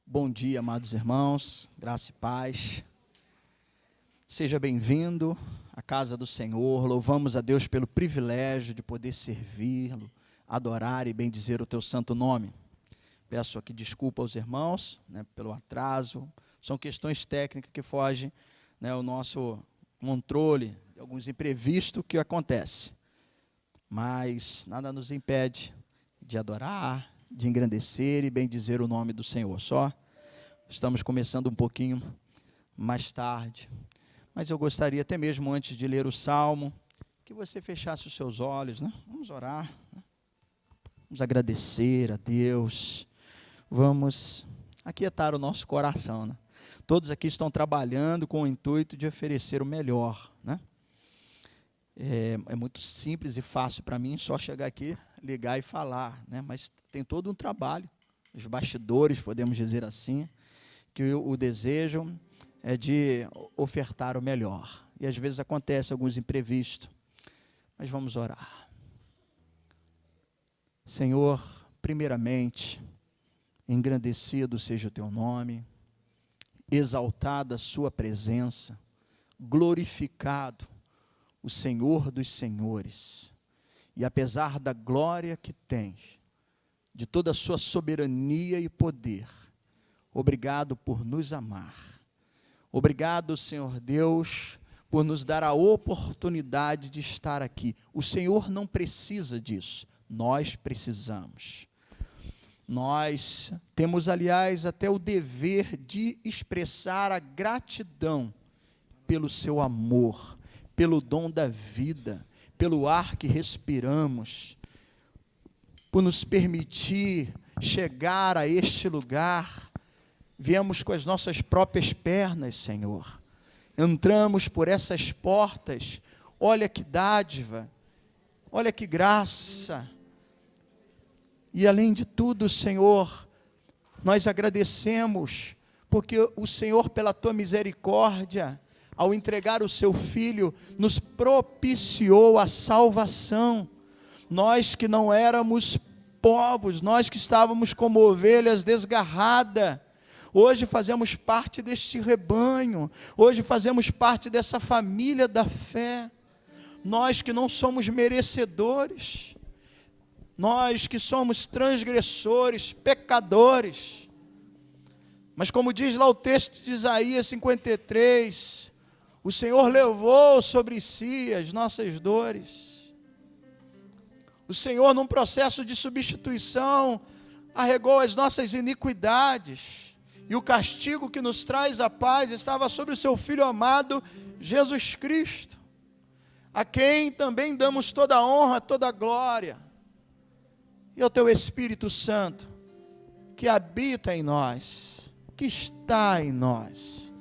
Bom dia, amados irmãos, graça e paz. Seja bem-vindo à casa do Senhor. Louvamos a Deus pelo privilégio de poder servi-lo, adorar e bendizer o teu santo nome. Peço aqui desculpa aos irmãos, pelo atraso. São questões técnicas que fogem, ao nosso controle, alguns imprevistos que acontecem. Mas nada nos impede de adorar, de engrandecer e bendizer o nome do Senhor. Só estamos começando um pouquinho mais tarde, mas eu gostaria até mesmo antes de ler o Salmo, que você fechasse os seus olhos, Vamos orar, vamos agradecer a Deus, vamos aquietar o nosso coração, Todos aqui estão trabalhando com o intuito de oferecer o melhor, É muito simples e fácil para mim só chegar aqui, ligar e falar, Mas tem todo um trabalho, os bastidores, podemos dizer assim, que o desejo é de ofertar o melhor. E às vezes acontece alguns imprevistos, mas vamos orar. Senhor, primeiramente, engrandecido seja o teu nome, exaltada a sua presença, glorificado o Senhor dos senhores, e apesar da glória que tens, de toda a sua soberania e poder, obrigado por nos amar, obrigado, Senhor Deus, por nos dar a oportunidade de estar aqui. O Senhor não precisa disso, nós precisamos. Nós temos, aliás, até o dever de expressar a gratidão pelo seu amor, pelo dom da vida, pelo ar que respiramos, por nos permitir chegar a este lugar. Viemos com as nossas próprias pernas, Senhor. Entramos por essas portas. Olha que dádiva, olha que graça. E além de tudo, Senhor, nós agradecemos, porque o Senhor, pela tua misericórdia, ao entregar o seu Filho, nos propiciou a salvação. Nós que não éramos povos, nós que estávamos como ovelhas desgarradas, hoje fazemos parte deste rebanho, hoje fazemos parte dessa família da fé. Nós que não somos merecedores, nós que somos transgressores, pecadores, mas como diz lá o texto de Isaías 53, o Senhor levou sobre si as nossas dores. O Senhor, num processo de substituição, arregou as nossas iniquidades, e o castigo que nos traz a paz estava sobre o seu Filho amado, Jesus Cristo, a quem também damos toda a honra, toda a glória. E ao teu Espírito Santo, que habita em nós, que está em nós,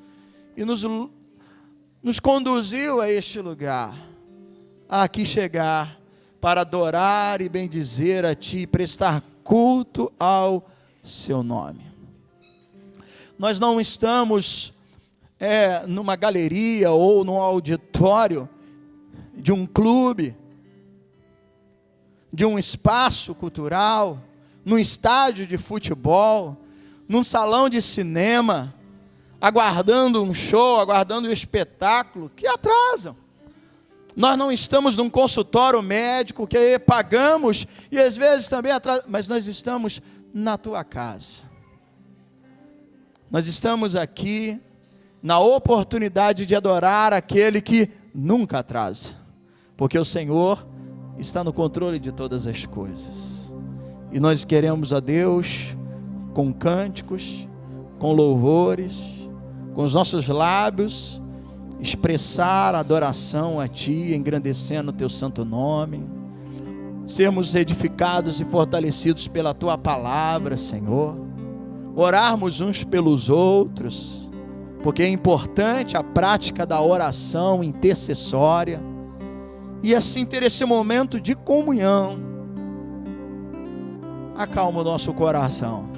e nos conduziu a este lugar, a aqui chegar, para adorar e bendizer a Ti, prestar culto ao Seu nome. Nós não estamos numa galeria ou num auditório de um clube, de um espaço cultural, num estádio de futebol, num salão de cinema, aguardando um show, aguardando um espetáculo, que atrasam. Nós não estamos num consultório médico que pagamos e às vezes também atrasa, mas nós estamos na tua casa. Nós estamos aqui na oportunidade de adorar aquele que nunca atrasa, porque o Senhor está no controle de todas as coisas. E nós queremos a Deus com cânticos, com louvores, com os nossos lábios, expressar adoração a Ti, engrandecendo o Teu santo nome, sermos edificados e fortalecidos pela Tua palavra, Senhor, orarmos uns pelos outros, porque é importante a prática da oração intercessória, e assim ter esse momento de comunhão. Acalma o nosso coração,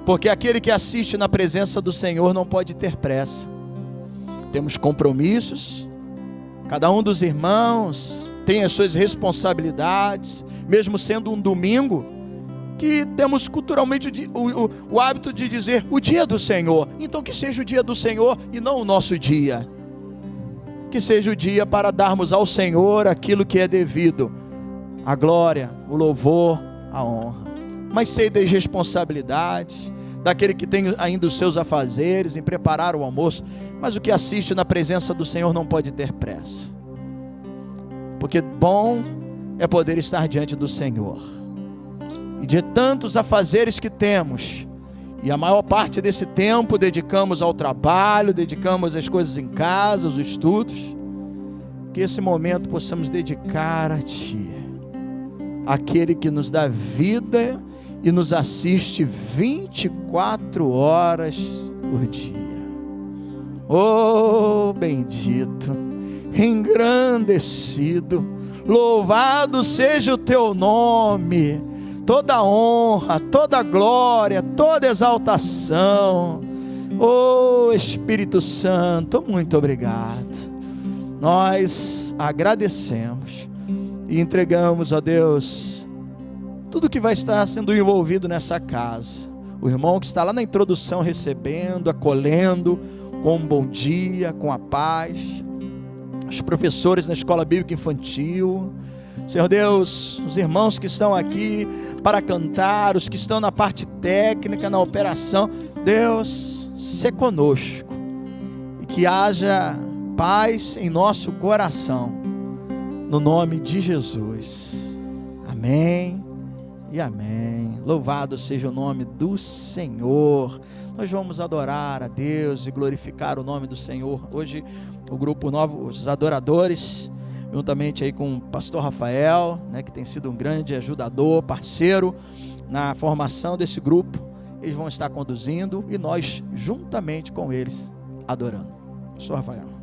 porque aquele que assiste na presença do Senhor não pode ter pressa. Temos compromissos, cada um dos irmãos tem as suas responsabilidades, mesmo sendo um domingo, que temos culturalmente o hábito de dizer o dia do Senhor. Então que seja o dia do Senhor e não o nosso dia. Que seja o dia para darmos ao Senhor aquilo que é devido, a glória, o louvor, a honra. Mas sei das responsabilidades daquele que tem ainda os seus afazeres em preparar o almoço, mas o que assiste na presença do Senhor não pode ter pressa, porque bom é poder estar diante do Senhor, e de tantos afazeres que temos, e a maior parte desse tempo dedicamos ao trabalho, dedicamos às coisas em casa, aos estudos, que esse momento possamos dedicar a Ti, aquele que nos dá vida e nos assiste 24 horas por dia. Oh, bendito, engrandecido, louvado seja o Teu nome, toda honra, toda glória, toda exaltação. Oh, Espírito Santo, muito obrigado. Nós agradecemos e entregamos a Deus tudo que vai estar sendo envolvido nessa casa. O irmão que está lá na introdução recebendo, acolhendo, com um bom dia, com a paz. Os professores na escola bíblica infantil. Senhor Deus, os irmãos que estão aqui para cantar, os que estão na parte técnica, na operação. Deus, sê conosco. E que haja paz em nosso coração. No nome de Jesus. Amém. E amém. Louvado seja o nome do Senhor. Nós vamos adorar a Deus e glorificar o nome do Senhor. Hoje o grupo novo, os adoradores, juntamente aí com o pastor Rafael, que tem sido um grande ajudador, parceiro na formação desse grupo, eles vão estar conduzindo e nós juntamente com eles adorando. Pastor Rafael.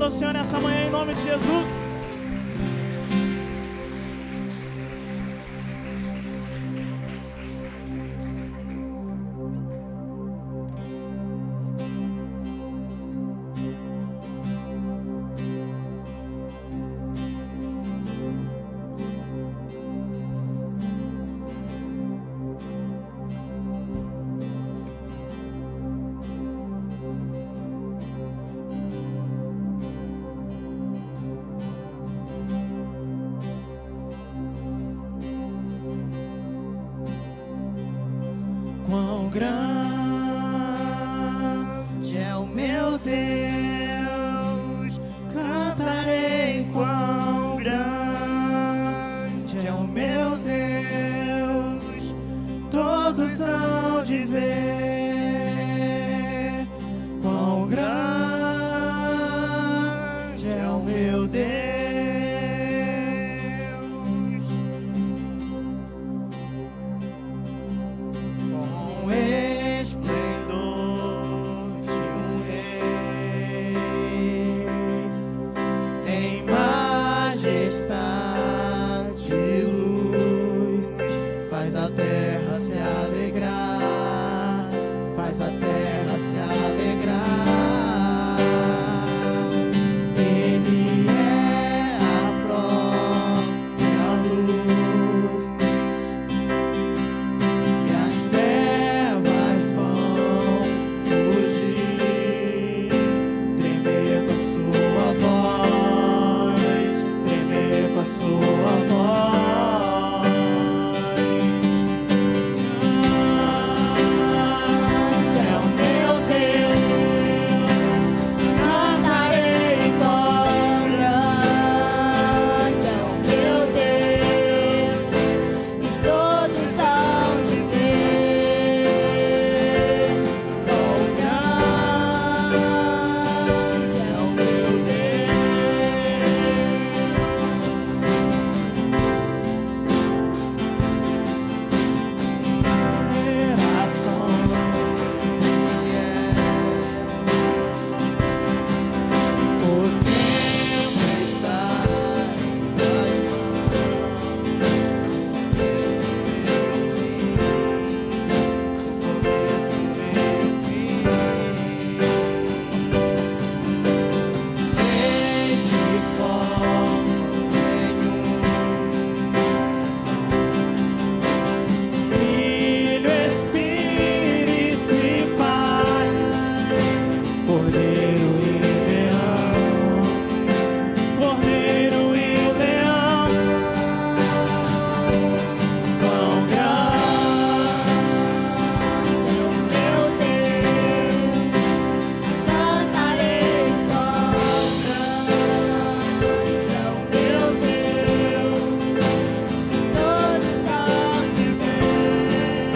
ao Senhor nessa manhã em nome de Jesus. Quão grande é o meu Deus, cantarei quão grande é o meu Deus, todos hão de ver quão grande é o meu Deus. Esplendor de um rei, em majestade e luz, faz a terra se alegrar, faz a terra se alegrar. Ele é a própria luz e as trevas vão fugir, tremer com a sua voz, tremer com a sua voz. Grande é o meu Deus, cantarei quão grande é o meu Deus, e todos hão de ver quão grande é o meu O tempo está nas começo, meio, fim. Esse fogo nenhum, Filho, Espírito e Pai, Cordeiro e Leão, Cordeiro e Leão. Quão grande é o meu Deus, cantarei quão grande é o meu Deus, todos hão de ver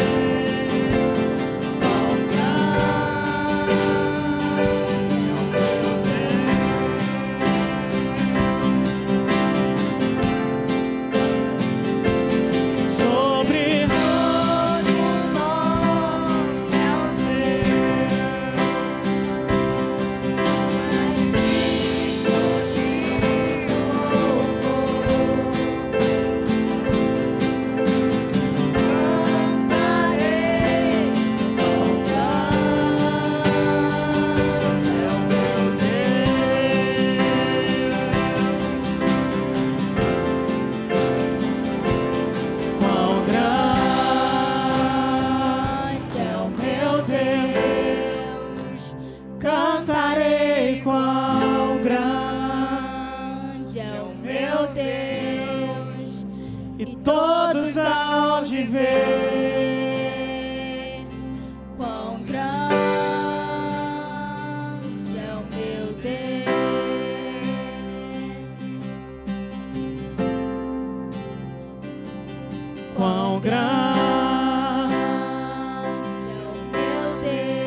quão grande é o meu Deus. Sobre todo nome é o seu, mas digno de louvor. Cantarei quão grande é o meu Deus. Quão grande é o meu Deus, cantarei quão grande é o meu Deus, e todos hão de ver quão grande é o meu Deus. Quão grande é o meu Deus.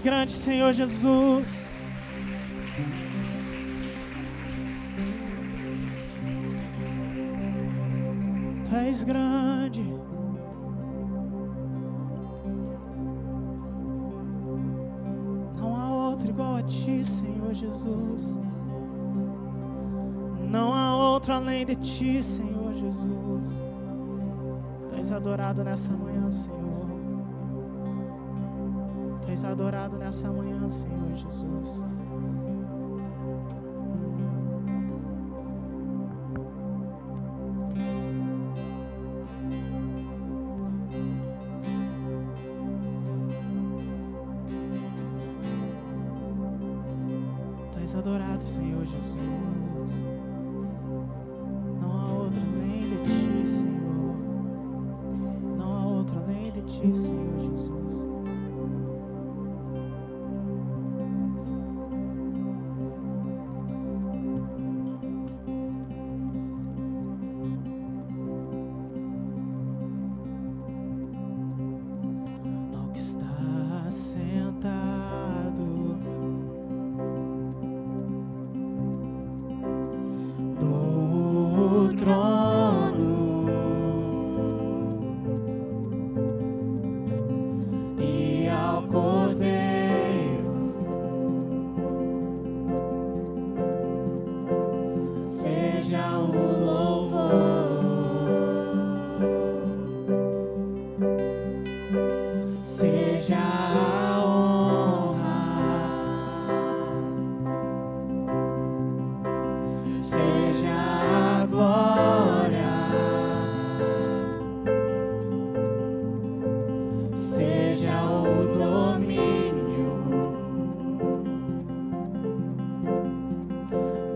grande, Senhor Jesus. Tu és grande. Não há outro igual a ti, Senhor Jesus. Não há outro além de ti, Senhor Jesus. Tu és adorado nessa manhã, Senhor. Tu és adorado nessa manhã, Senhor Jesus. Tu és adorado, Senhor Jesus. Não há outro além de ti, Senhor. Não há outro além de ti, Senhor Jesus. Ao que está sentado no trono e ao Cordeiro seja o louvor, seja a honra, seja a glória, seja o domínio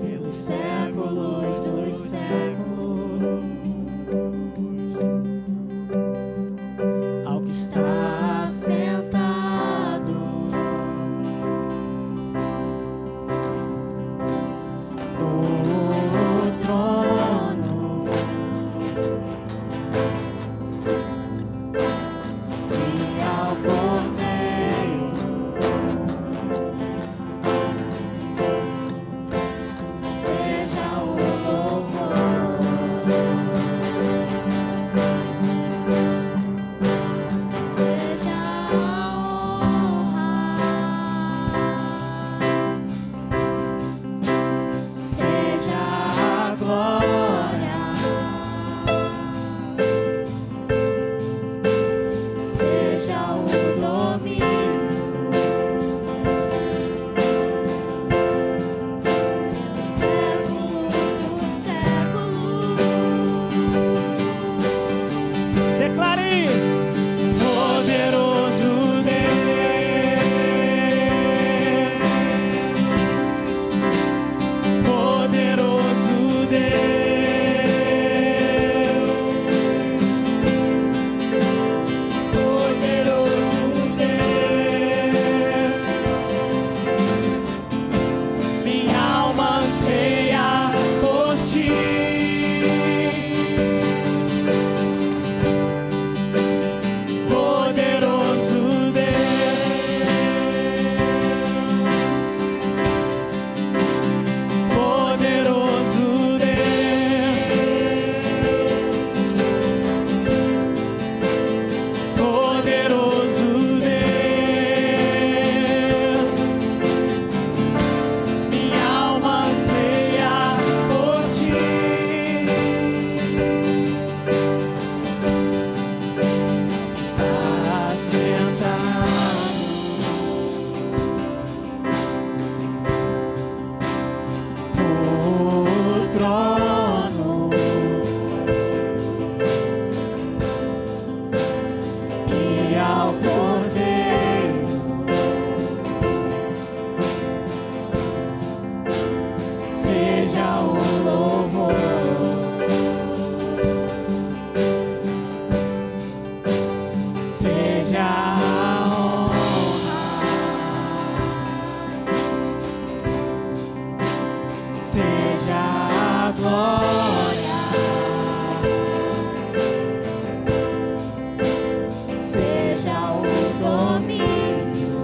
pelos séculos dos séculos. Ao que está sentado no trono e ao Cordeiro seja o louvor, seja a honra, seja a glória, seja o domínio séculos dos séculos. Declare: poderoso Deus, poderoso Deus, poderoso Deus. Minha alma anseia por ti. Poderoso Deus, poderoso Deus, poderoso Deus. Minha alma anseia por ti. Está sentado no trono e ao Cordeiro seja o louvor, seja a honra, seja a glória, seja o domínio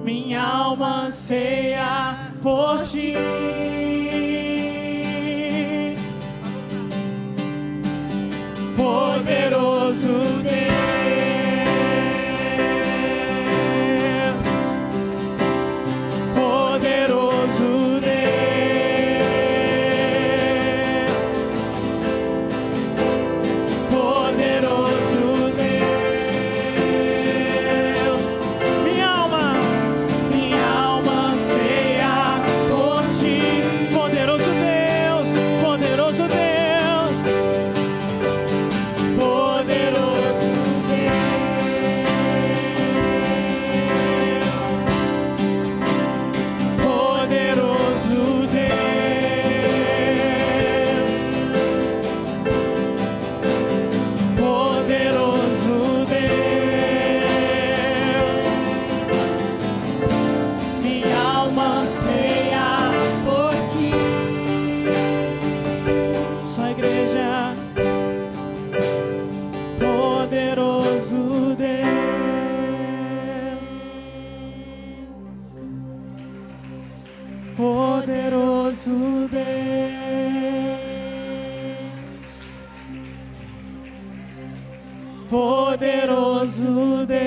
minha alma anseia por ti. Poderoso Deus, poderoso Deus, poderoso Deus, minha alma anseia por ti. Poderoso Deus, poderoso Deus. Poderoso Deus, poderoso Deus,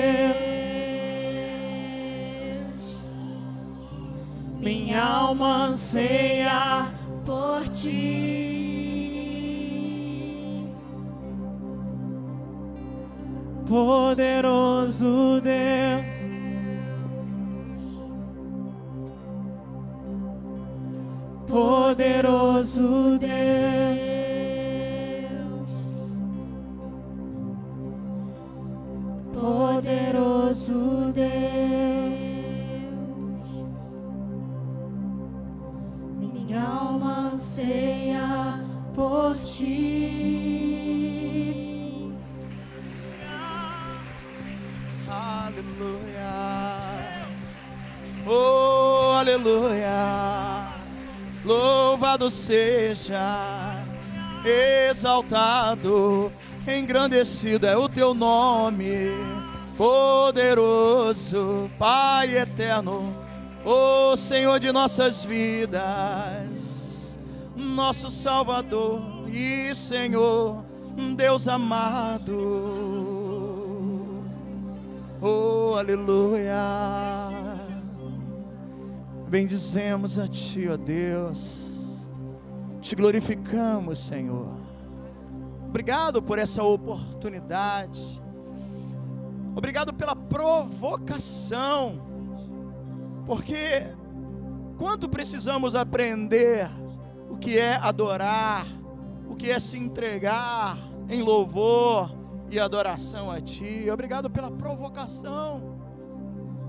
minha alma anseia por ti. Poderoso Deus, poderoso Deus, poderoso Deus, minha alma anseia por ti. Aleluia. Oh, aleluia. Louvado seja, exaltado, engrandecido é o teu nome, poderoso, Pai eterno, o Senhor de nossas vidas, nosso Salvador e Senhor, Deus amado. Oh, aleluia. Bendizemos a Ti, ó Deus, Te glorificamos, Senhor. Obrigado por essa oportunidade, obrigado pela provocação, porque quanto precisamos aprender o que é adorar, o que é se entregar em louvor e adoração a Ti. Obrigado pela provocação,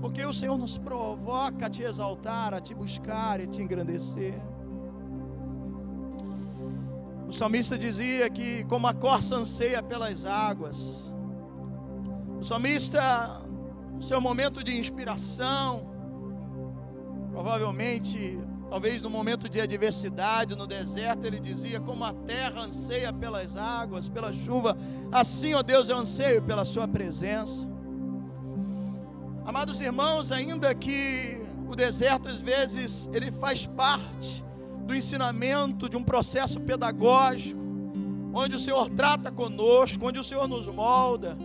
porque o Senhor nos provoca a Te exaltar, a Te buscar e Te engrandecer. O salmista dizia que como a corça anseia pelas águas. O salmista, no seu momento de inspiração, provavelmente, talvez no momento de adversidade, no deserto, ele dizia: como a terra anseia pelas águas, pela chuva, assim, ó Deus, eu anseio pela sua presença. Amados irmãos, ainda que o deserto às vezes ele faz parte do ensinamento de um processo pedagógico, onde o Senhor trata conosco, onde o Senhor nos molda,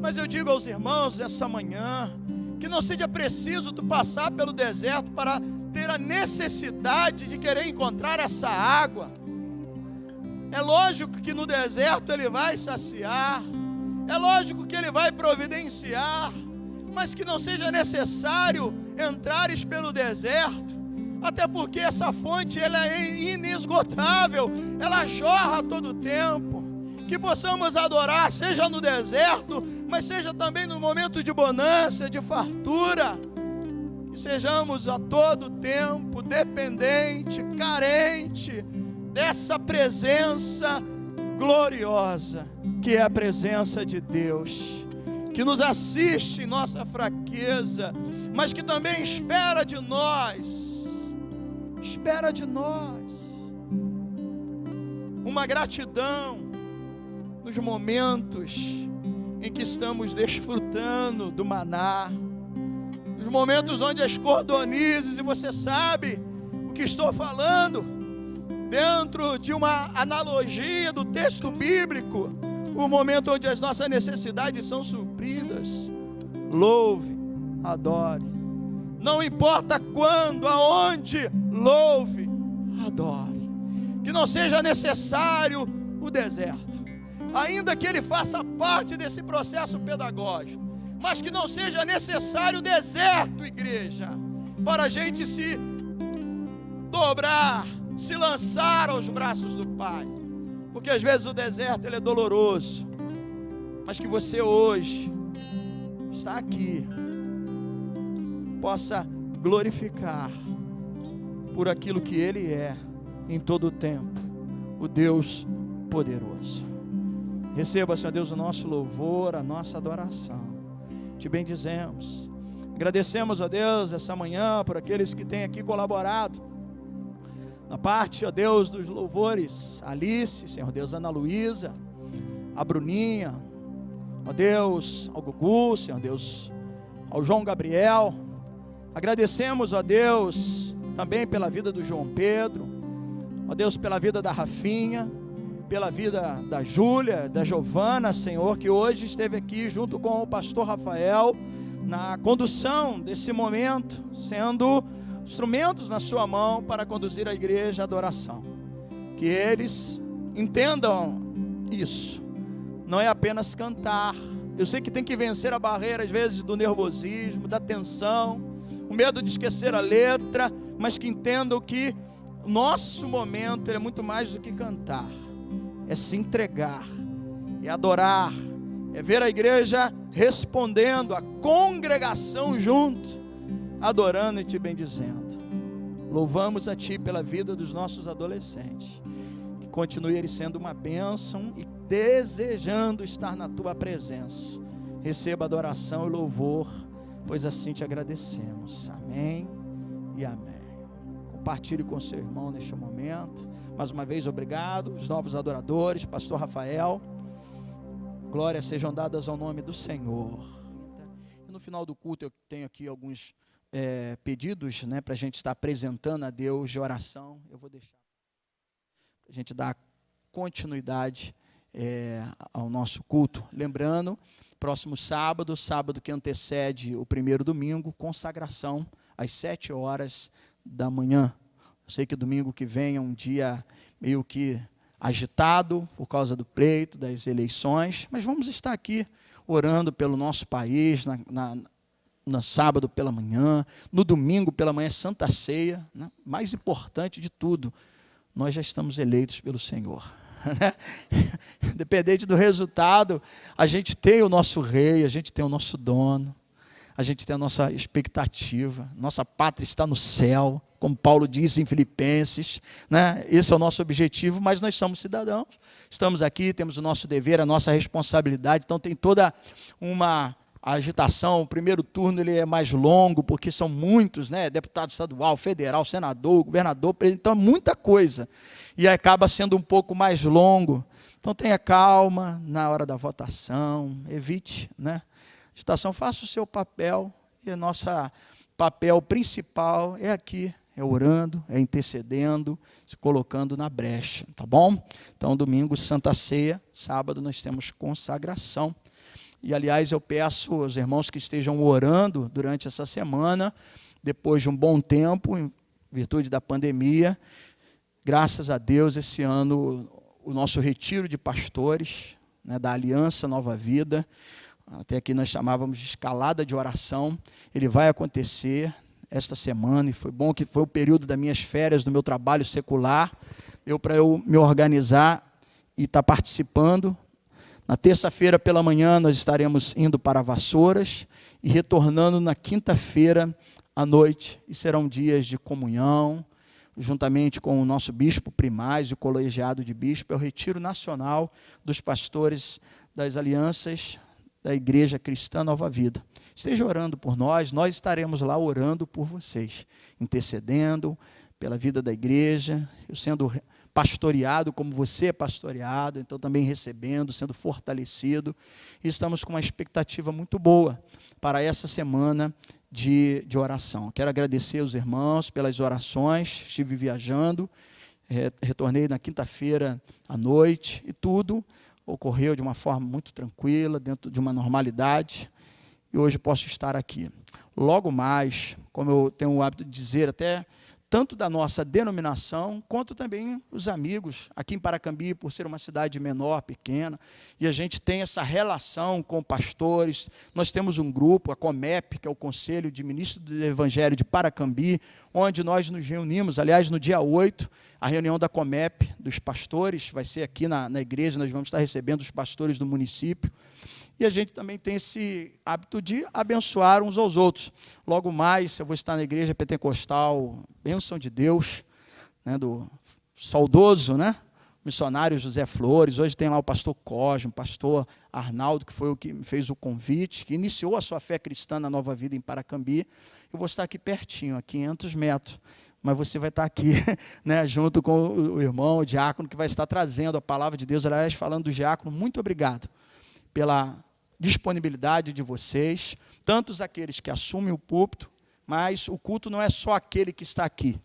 mas eu digo aos irmãos essa manhã, que não seja preciso tu passar pelo deserto para ter a necessidade de querer encontrar essa água. É lógico que no deserto ele vai saciar, é lógico que ele vai providenciar, mas que não seja necessário entrares pelo deserto, até porque essa fonte ela é inesgotável, ela jorra a todo tempo. Que possamos adorar, seja no deserto, mas seja também no momento de bonança, de fartura. Que sejamos a todo tempo dependente, carente dessa presença gloriosa, que é a presença de Deus, que nos assiste em nossa fraqueza, mas que também espera de nós uma gratidão nos momentos em que estamos desfrutando do maná, nos momentos onde as cordonizes, e você sabe o que estou falando, dentro de uma analogia do texto bíblico, o momento onde as nossas necessidades são supridas. Louve, adore. Não importa quando, aonde, louve, adore. Que não seja necessário o deserto, ainda que ele faça parte desse processo pedagógico, mas que não seja necessário o deserto, igreja, para a gente se dobrar, se lançar aos braços do Pai, porque às vezes o deserto ele é doloroso, mas que você hoje está aqui, possa glorificar por aquilo que Ele é em todo o tempo, o Deus poderoso. Receba, Senhor Deus, o nosso louvor, a nossa adoração. Te bendizemos, agradecemos, ó Deus, essa manhã por aqueles que têm aqui colaborado na parte, ó Deus, dos louvores. Alice, Senhor Deus, Ana Luísa, a Bruninha, ó Deus, ao Gugu, Senhor Deus, ao João Gabriel. Agradecemos, ó Deus, também pela vida do João Pedro, ó Deus, pela vida da Rafinha, pela vida da Júlia, da Giovana, Senhor, que hoje esteve aqui junto com o pastor Rafael, na condução desse momento, sendo instrumentos na sua mão para conduzir a igreja à adoração. Que eles entendam isso, não é apenas cantar. Eu sei que tem que vencer a barreira, às vezes, do nervosismo, da tensão, o medo de esquecer a letra, mas que entendam que o nosso momento é muito mais do que cantar, é se entregar, é adorar, é ver a igreja respondendo, a congregação junto, adorando e te bendizendo. Louvamos a Ti pela vida dos nossos adolescentes, que continue ele sendo uma bênção e desejando estar na Tua presença. Receba adoração e louvor, pois assim te agradecemos. Amém e amém. Compartilhe com seu irmão neste momento. Mais uma vez, obrigado. Os novos adoradores, pastor Rafael, glórias sejam dadas ao nome do Senhor. E no final do culto eu tenho aqui alguns pedidos, né, para a gente estar apresentando a Deus de oração. Eu vou deixar para a gente dar continuidade ao nosso culto. Lembrando, próximo sábado que antecede o primeiro domingo, consagração às 7 horas da manhã. Eu sei que domingo que vem é um dia meio que agitado por causa do pleito, das eleições, mas vamos estar aqui orando pelo nosso país, no sábado pela manhã, no domingo pela manhã, Santa Ceia, né? Mais importante de tudo, nós já estamos eleitos pelo Senhor. Independente do resultado, a gente tem o nosso rei, a gente tem o nosso dono, a gente tem a nossa expectativa, nossa pátria está no céu, como Paulo diz em Filipenses, né? Esse é o nosso objetivo, mas nós somos cidadãos, estamos aqui, temos o nosso dever, a nossa responsabilidade, então tem toda uma agitação. O primeiro turno ele é mais longo, porque são muitos, né? Deputado estadual, federal, senador, governador, presidente, então é muita coisa, e acaba sendo um pouco mais longo, então tenha calma na hora da votação, evite, né? Agitação, faça o seu papel, e o nosso papel principal é aqui, é orando, é intercedendo, se colocando na brecha, tá bom? Então domingo, Santa Ceia, sábado nós temos consagração. E, aliás, eu peço aos irmãos que estejam orando durante essa semana, depois de um bom tempo, em virtude da pandemia, graças a Deus, esse ano, o nosso retiro de pastores, né, da Aliança Nova Vida, até aqui nós chamávamos de escalada de oração, ele vai acontecer esta semana, e foi bom que foi o período das minhas férias, do meu trabalho secular, deu para eu me organizar e estar participando. Na terça-feira pela manhã nós estaremos indo para Vassouras e retornando na quinta-feira à noite. E serão dias de comunhão, juntamente com o nosso bispo primaz e o colegiado de bispo. É o retiro nacional dos pastores das alianças da Igreja Cristã Nova Vida. Esteja orando por nós, nós estaremos lá orando por vocês, intercedendo pela vida da igreja, eu sendo pastoreado como você é pastoreado, então também recebendo, sendo fortalecido, e estamos com uma expectativa muito boa para essa semana de oração. Quero agradecer aos irmãos pelas orações, estive viajando, retornei na quinta-feira à noite e tudo ocorreu de uma forma muito tranquila, dentro de uma normalidade, e hoje posso estar aqui. Logo mais, como eu tenho o hábito de dizer, até tanto da nossa denominação, quanto também os amigos, aqui em Paracambi, por ser uma cidade menor, pequena, e a gente tem essa relação com pastores. Nós temos um grupo, a COMEP, que é o Conselho de Ministros do Evangelho de Paracambi, onde nós nos reunimos. Aliás, no dia 8, a reunião da COMEP, dos pastores, vai ser aqui na igreja, nós vamos estar recebendo os pastores do município. E a gente também tem esse hábito de abençoar uns aos outros. Logo mais, eu vou estar na igreja pentecostal, bênção de Deus, né, do saudoso, né, missionário José Flores. Hoje tem lá o pastor Cosmo, o pastor Arnaldo, que foi o que me fez o convite, que iniciou a sua fé cristã na Nova Vida em Paracambi. Eu vou estar aqui pertinho, a 500 metros. Mas você vai estar aqui, né, junto com o irmão, o diácono, que vai estar trazendo a palavra de Deus. Aliás, falando do diácono, muito obrigado pela disponibilidade de vocês, tantos aqueles que assumem o púlpito, mas o culto não é só aquele que está aqui,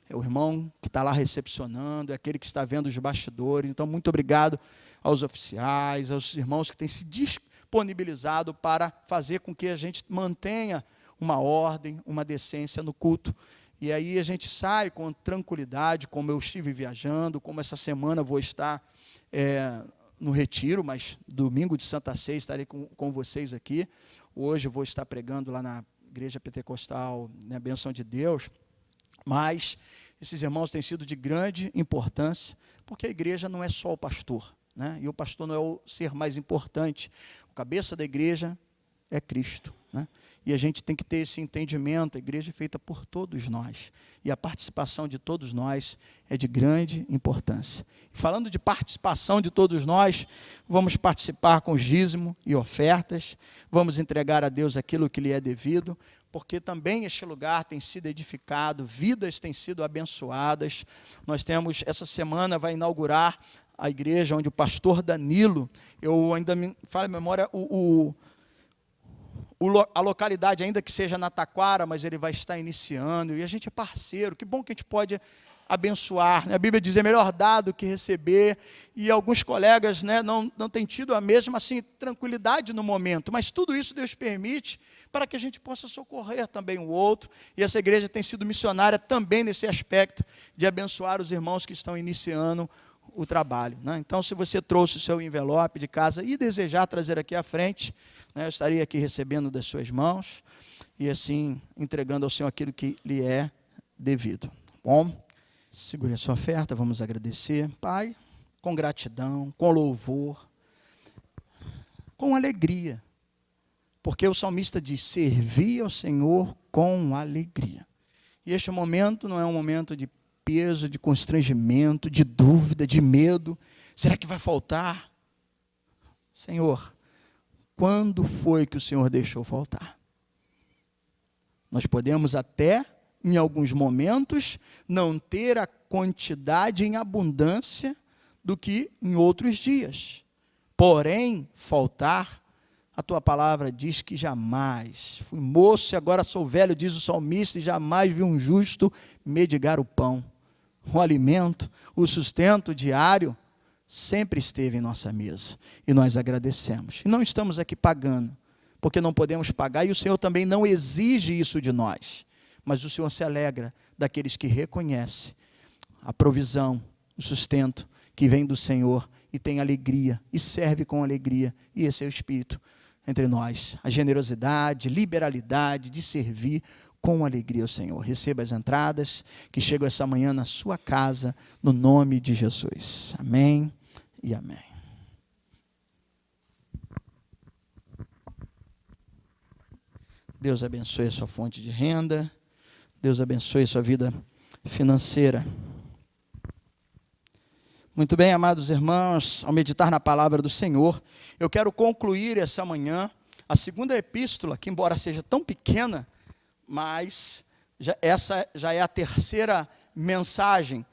é o irmão que está lá recepcionando, é aquele que está vendo os bastidores. Então, muito obrigado aos oficiais, aos irmãos que têm se disponibilizado para fazer com que a gente mantenha uma ordem, uma decência no culto. E aí a gente sai com tranquilidade, como eu estive viajando, como essa semana vou estar no retiro, mas domingo de Santa Ceia estarei com vocês aqui. Hoje eu vou estar pregando lá na Igreja Pentecostal, né, Bênção de Deus. Mas esses irmãos têm sido de grande importância, porque a igreja não é só o pastor, né? E o pastor não é o ser mais importante. O cabeça da igreja é Cristo, né? E a gente tem que ter esse entendimento. A igreja é feita por todos nós, e a participação de todos nós é de grande importância. E falando de participação de todos nós, vamos participar com dízimo e ofertas, vamos entregar a Deus aquilo que lhe é devido, porque também este lugar tem sido edificado, vidas têm sido abençoadas. Nós temos, essa semana vai inaugurar a igreja onde o pastor Danilo, eu ainda me falo a memória, a localidade, ainda que seja na Taquara, mas ele vai estar iniciando, e a gente é parceiro. Que bom que a gente pode abençoar, né? A Bíblia diz, é melhor dar do que receber, e alguns colegas, né, não têm tido a mesma assim, tranquilidade no momento, mas tudo isso Deus permite para que a gente possa socorrer também o outro, e essa igreja tem sido missionária também nesse aspecto, de abençoar os irmãos que estão iniciando o trabalho, né? Então, se você trouxe o seu envelope de casa e desejar trazer aqui à frente, né, eu estaria aqui recebendo das suas mãos e assim entregando ao Senhor aquilo que lhe é devido. Bom, segure a sua oferta, vamos agradecer. Pai, com gratidão, com louvor, com alegria, porque o salmista diz, servir ao Senhor com alegria. E este momento não é um momento de peso, de constrangimento, de dúvida, de medo. Será que vai faltar? Senhor, quando foi que o Senhor deixou faltar? Nós podemos até, em alguns momentos, não ter a quantidade em abundância do que em outros dias. Porém, faltar, a tua palavra diz que jamais. Fui moço e agora sou velho, diz o salmista, e jamais vi um justo mendigar o pão. O alimento, o sustento diário, sempre esteve em nossa mesa, e nós agradecemos. E não estamos aqui pagando, porque não podemos pagar, e o Senhor também não exige isso de nós, mas o Senhor se alegra daqueles que reconhecem a provisão, o sustento que vem do Senhor, e tem alegria, e serve com alegria, e esse é o Espírito entre nós, a generosidade, liberalidade de servir com alegria ao Senhor. Receba as entradas que chegam essa manhã na sua casa, no nome de Jesus. Amém e amém. Deus abençoe a sua fonte de renda, Deus abençoe a sua vida financeira. Muito bem, amados irmãos, ao meditar na palavra do Senhor, eu quero concluir essa manhã a segunda epístola, que embora seja tão pequena, mas essa já é a terceira mensagem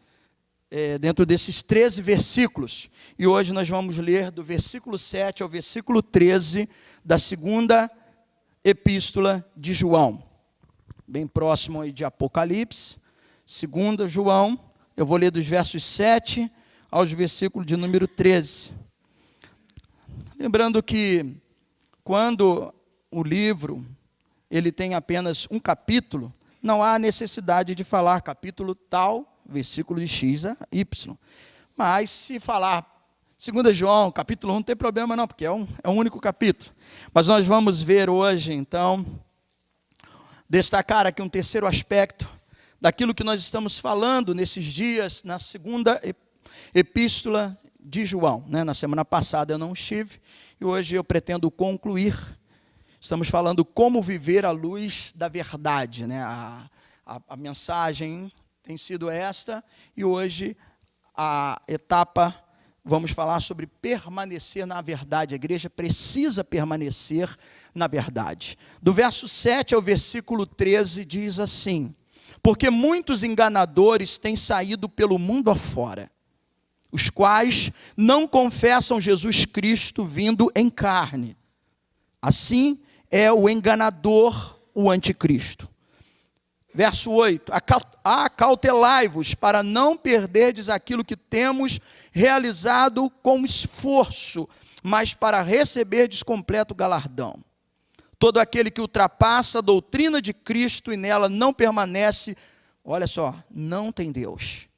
dentro desses 13 versículos. E hoje nós vamos ler do versículo 7 ao versículo 13 da segunda epístola de João. bem próximo aí de Apocalipse. 2 João, eu vou ler dos versos 7 aos versículos de número 13. Lembrando que quando o livro ele tem apenas um capítulo, não há necessidade de falar capítulo tal, versículo de X a Y. Mas se falar 2 João, capítulo 1, não tem problema não, porque é um único capítulo. Mas nós vamos ver hoje, então, destacar aqui um terceiro aspecto daquilo que nós estamos falando nesses dias, na segunda epístola de João. Na semana passada eu não estive, e hoje eu pretendo concluir. Estamos falando como viver à luz da verdade. A mensagem tem sido esta, e hoje a etapa, vamos falar sobre permanecer na verdade. A igreja precisa permanecer na verdade. Do verso 7 ao versículo 13 diz assim: porque muitos enganadores têm saído pelo mundo afora, os quais não confessam Jesus Cristo vindo em carne. Assim é o enganador, o anticristo. Verso 8: acautelai-vos para não perderdes aquilo que temos realizado com esforço, mas para receberdes completo galardão. Todo aquele que ultrapassa a doutrina de Cristo e nela não permanece, olha só, não tem Deus.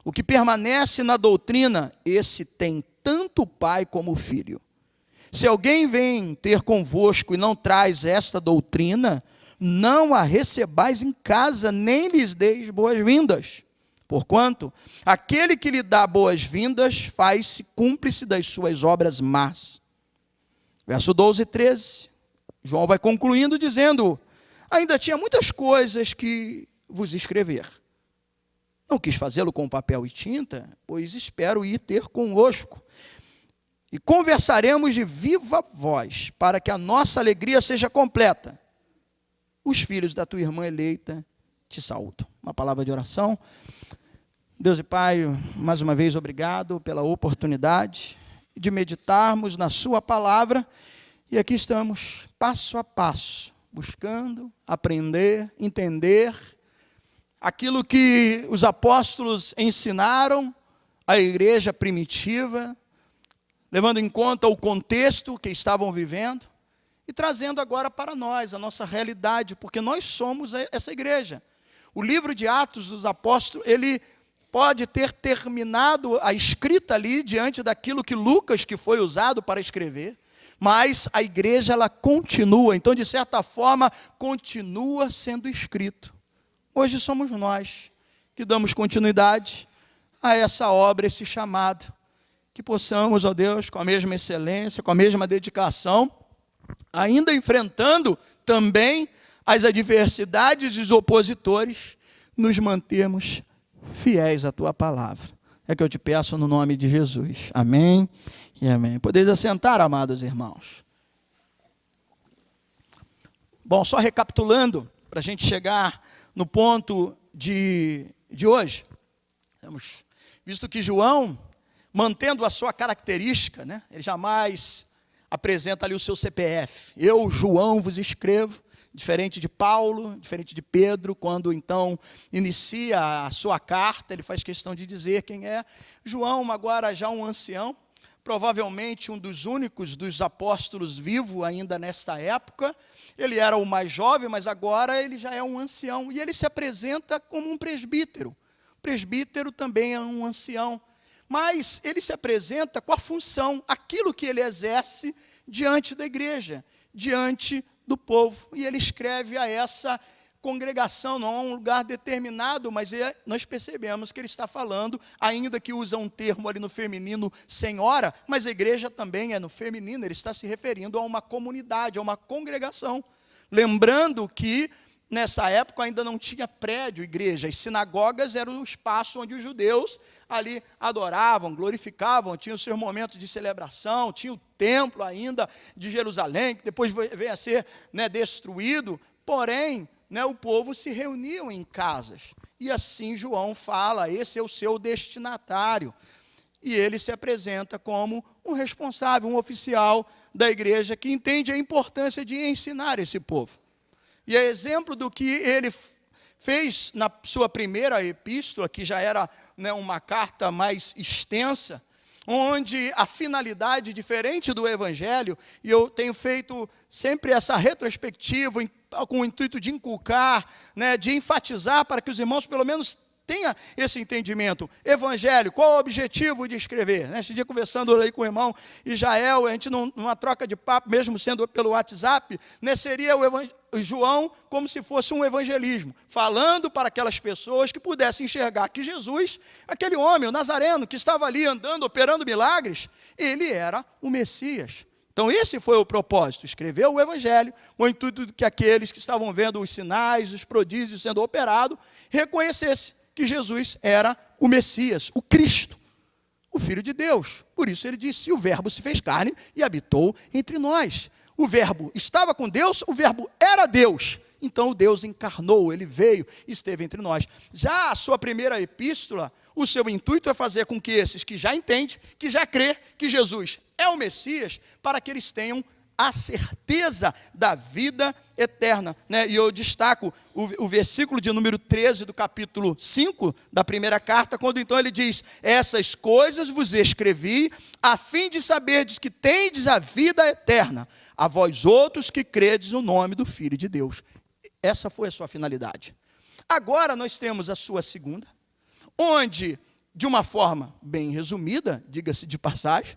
O que permanece na doutrina, esse tem tanto o Pai como o Filho. Se alguém vem ter convosco e não traz esta doutrina, não a recebais em casa, nem lhes deis boas-vindas. Porquanto, aquele que lhe dá boas-vindas, faz-se cúmplice das suas obras más. Verso 12 e 13, João vai concluindo dizendo: ainda tinha muitas coisas que vos escrever. Não quis fazê-lo com papel e tinta, pois espero ir ter convosco. E conversaremos de viva voz, para que a nossa alegria seja completa. Os filhos da tua irmã eleita te saúdam. Uma palavra de oração. Deus e Pai, mais uma vez obrigado pela oportunidade de meditarmos na sua palavra. E aqui estamos, passo a passo, buscando, aprender, entender aquilo que os apóstolos ensinaram à igreja primitiva, levando em conta o contexto que estavam vivendo e trazendo agora para nós a nossa realidade, porque nós somos essa igreja. O livro de Atos dos Apóstolos, ele pode ter terminado a escrita ali diante daquilo que Lucas, que foi usado para escrever, mas a igreja ela continua, então de certa forma continua sendo escrito. Hoje somos nós que damos continuidade a essa obra, esse chamado, que possamos, ó Deus, com a mesma excelência, com a mesma dedicação, ainda enfrentando também as adversidades e os opositores, nos mantermos fiéis à tua palavra. É que eu te peço no nome de Jesus. Amém e amém. Podeis assentar, amados irmãos. Bom, só recapitulando, para a gente chegar no ponto de hoje. Temos visto que João, mantendo a sua característica, ele jamais apresenta ali o seu CPF. Eu, João, vos escrevo, diferente de Paulo, diferente de Pedro, quando então inicia a sua carta, ele faz questão de dizer quem é. João, agora já um ancião, provavelmente um dos únicos dos apóstolos vivo ainda nesta época. Ele era o mais jovem, mas agora ele já é um ancião, e ele se apresenta como um presbítero. O presbítero também é um ancião, mas ele se apresenta com a função, aquilo que ele exerce diante da igreja, diante do povo. E ele escreve a essa congregação, não é um lugar determinado, mas nós percebemos que ele está falando, ainda que usa um termo ali no feminino, senhora, mas a igreja também é no feminino, ele está se referindo a uma comunidade, a uma congregação. Lembrando que nessa época ainda não tinha prédio, igreja. As sinagogas eram o espaço onde os judeus ali adoravam, glorificavam, tinham o seu momento de celebração, tinha o templo ainda de Jerusalém, que depois veio a ser destruído, porém, o povo se reuniam em casas. E assim João fala, esse é o seu destinatário. E ele se apresenta como um responsável, um oficial da igreja, que entende a importância de ensinar esse povo. E é exemplo do que ele fez na sua primeira epístola, que já era, né, uma carta mais extensa, onde a finalidade, diferente do Evangelho, e eu tenho feito sempre essa retrospectiva, com o intuito de inculcar, né, de enfatizar, para que os irmãos pelo menos tenham esse entendimento. Evangelho, qual o objetivo de escrever? Esse dia, conversando aí com o irmão Israel, a gente numa troca de papo, mesmo sendo pelo WhatsApp, né, seria o João como se fosse um evangelismo, falando para aquelas pessoas que pudessem enxergar que Jesus, aquele homem, o Nazareno, que estava ali andando, operando milagres, ele era o Messias. Então esse foi o propósito, escrever o Evangelho, com o intuito de que aqueles que estavam vendo os sinais, os prodígios sendo operados, reconhecessem que Jesus era o Messias, o Cristo, o Filho de Deus. Por isso ele disse, o Verbo se fez carne e habitou entre nós. O Verbo estava com Deus, o Verbo era Deus. Então o Deus encarnou, ele veio e esteve entre nós. Já a sua primeira epístola, o seu intuito é fazer com que esses que já entendem, que já crê que Jesus é o Messias, para que eles tenham a certeza da vida eterna, né? E eu destaco o versículo de número 13 do capítulo 5 da primeira carta, quando então ele diz, essas coisas vos escrevi, a fim de saberdes que tendes a vida eterna, a vós outros que credes no nome do Filho de Deus. Essa foi a sua finalidade. Agora nós temos a sua segunda, onde, de uma forma bem resumida, diga-se de passagem,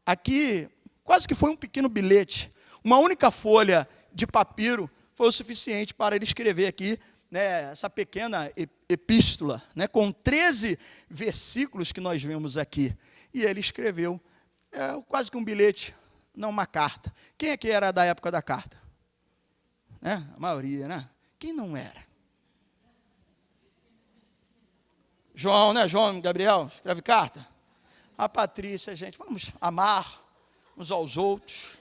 aqui quase que foi um pequeno bilhete, uma única folha de papiro foi o suficiente para ele escrever aqui, né, essa pequena epístola, né, com 13 versículos que nós vemos aqui. E ele escreveu quase que um bilhete, não uma carta. Quem é que era da época da carta? Né? A maioria, né? Quem não era? João, né? João, Gabriel, escreve carta. A Patrícia, gente, vamos amar uns aos outros.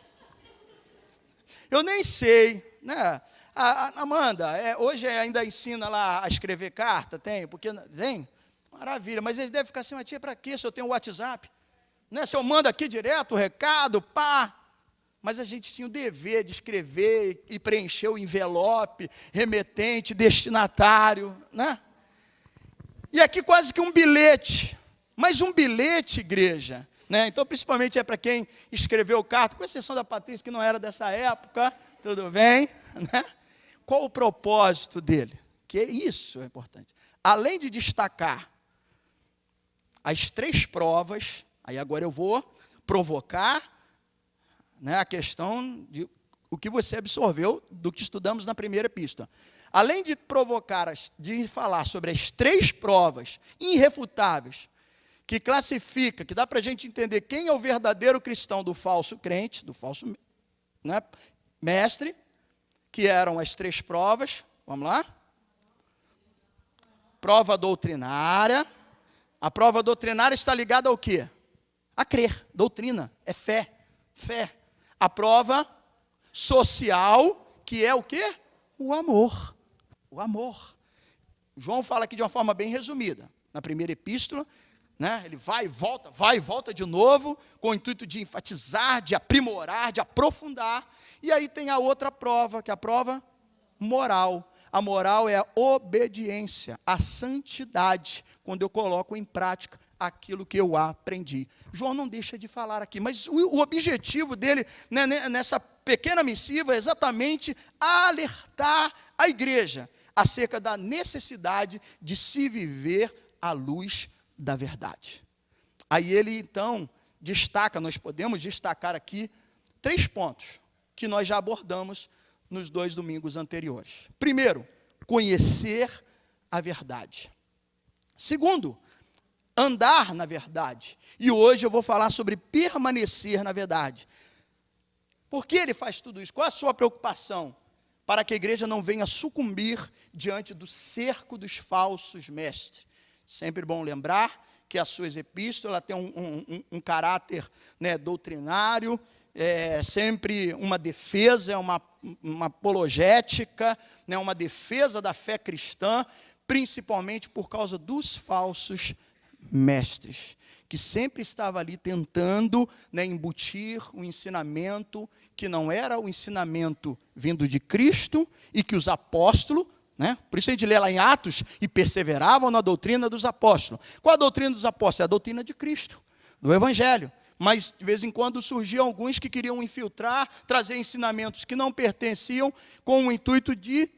Eu nem sei, né? A Amanda, hoje ainda ensina lá a escrever carta, tem? Porque tem? Maravilha, mas eles devem ficar assim, mas tia, para quê se eu tenho o WhatsApp? Né? Se eu mando aqui direto o recado, pá. Mas a gente tinha o dever de escrever e preencher o envelope, remetente, destinatário, né? E aqui quase que um bilhete, mas um bilhete, igreja, né? Então, principalmente é para quem escreveu carta, com exceção da Patrícia, que não era dessa época, tudo bem, né? Qual o propósito dele? Que isso é importante. Além de destacar as 3 provas, aí agora eu vou provocar, né, a questão de o que você absorveu do que estudamos na primeira epístola. Além de provocar, de falar sobre as 3 provas irrefutáveis, que classifica, que dá para a gente entender quem é o verdadeiro cristão do falso crente, do falso, né, mestre, que eram as 3 provas. Vamos lá? Prova doutrinária. A prova doutrinária está ligada ao quê? A crer. Doutrina é fé. Fé. A prova social, que é o quê? O amor. O amor. João fala aqui de uma forma bem resumida. Na primeira epístola, né, ele vai e volta de novo, com o intuito de enfatizar, de aprimorar, de aprofundar. E aí tem a outra prova, que é a prova moral. A moral é a obediência, a santidade, quando eu coloco em prática aquilo que eu aprendi. João não deixa de falar aqui, mas o objetivo dele, né, nessa pequena missiva é exatamente alertar a igreja acerca da necessidade de se viver à luz da verdade. Aí ele então destaca, nós podemos destacar aqui 3 pontos que nós já abordamos nos 2 domingos anteriores. Primeiro, conhecer a verdade. Segundo, andar na verdade. E hoje eu vou falar sobre permanecer na verdade. Por que ele faz tudo isso? Qual a sua preocupação? Para que a igreja não venha sucumbir diante do cerco dos falsos mestres. Sempre bom lembrar que as suas epístolas têm um caráter, né, doutrinário, sempre uma defesa, uma apologética, né, uma defesa da fé cristã, principalmente por causa dos falsos mestres, que sempre estava ali tentando, né, embutir um ensinamento que não era o ensinamento vindo de Cristo e que os apóstolos, né, por isso a gente lê lá em Atos, e perseveravam na doutrina dos apóstolos. Qual a doutrina dos apóstolos? É a doutrina de Cristo, do Evangelho. Mas, de vez em quando, surgiam alguns que queriam infiltrar, trazer ensinamentos que não pertenciam, com o intuito de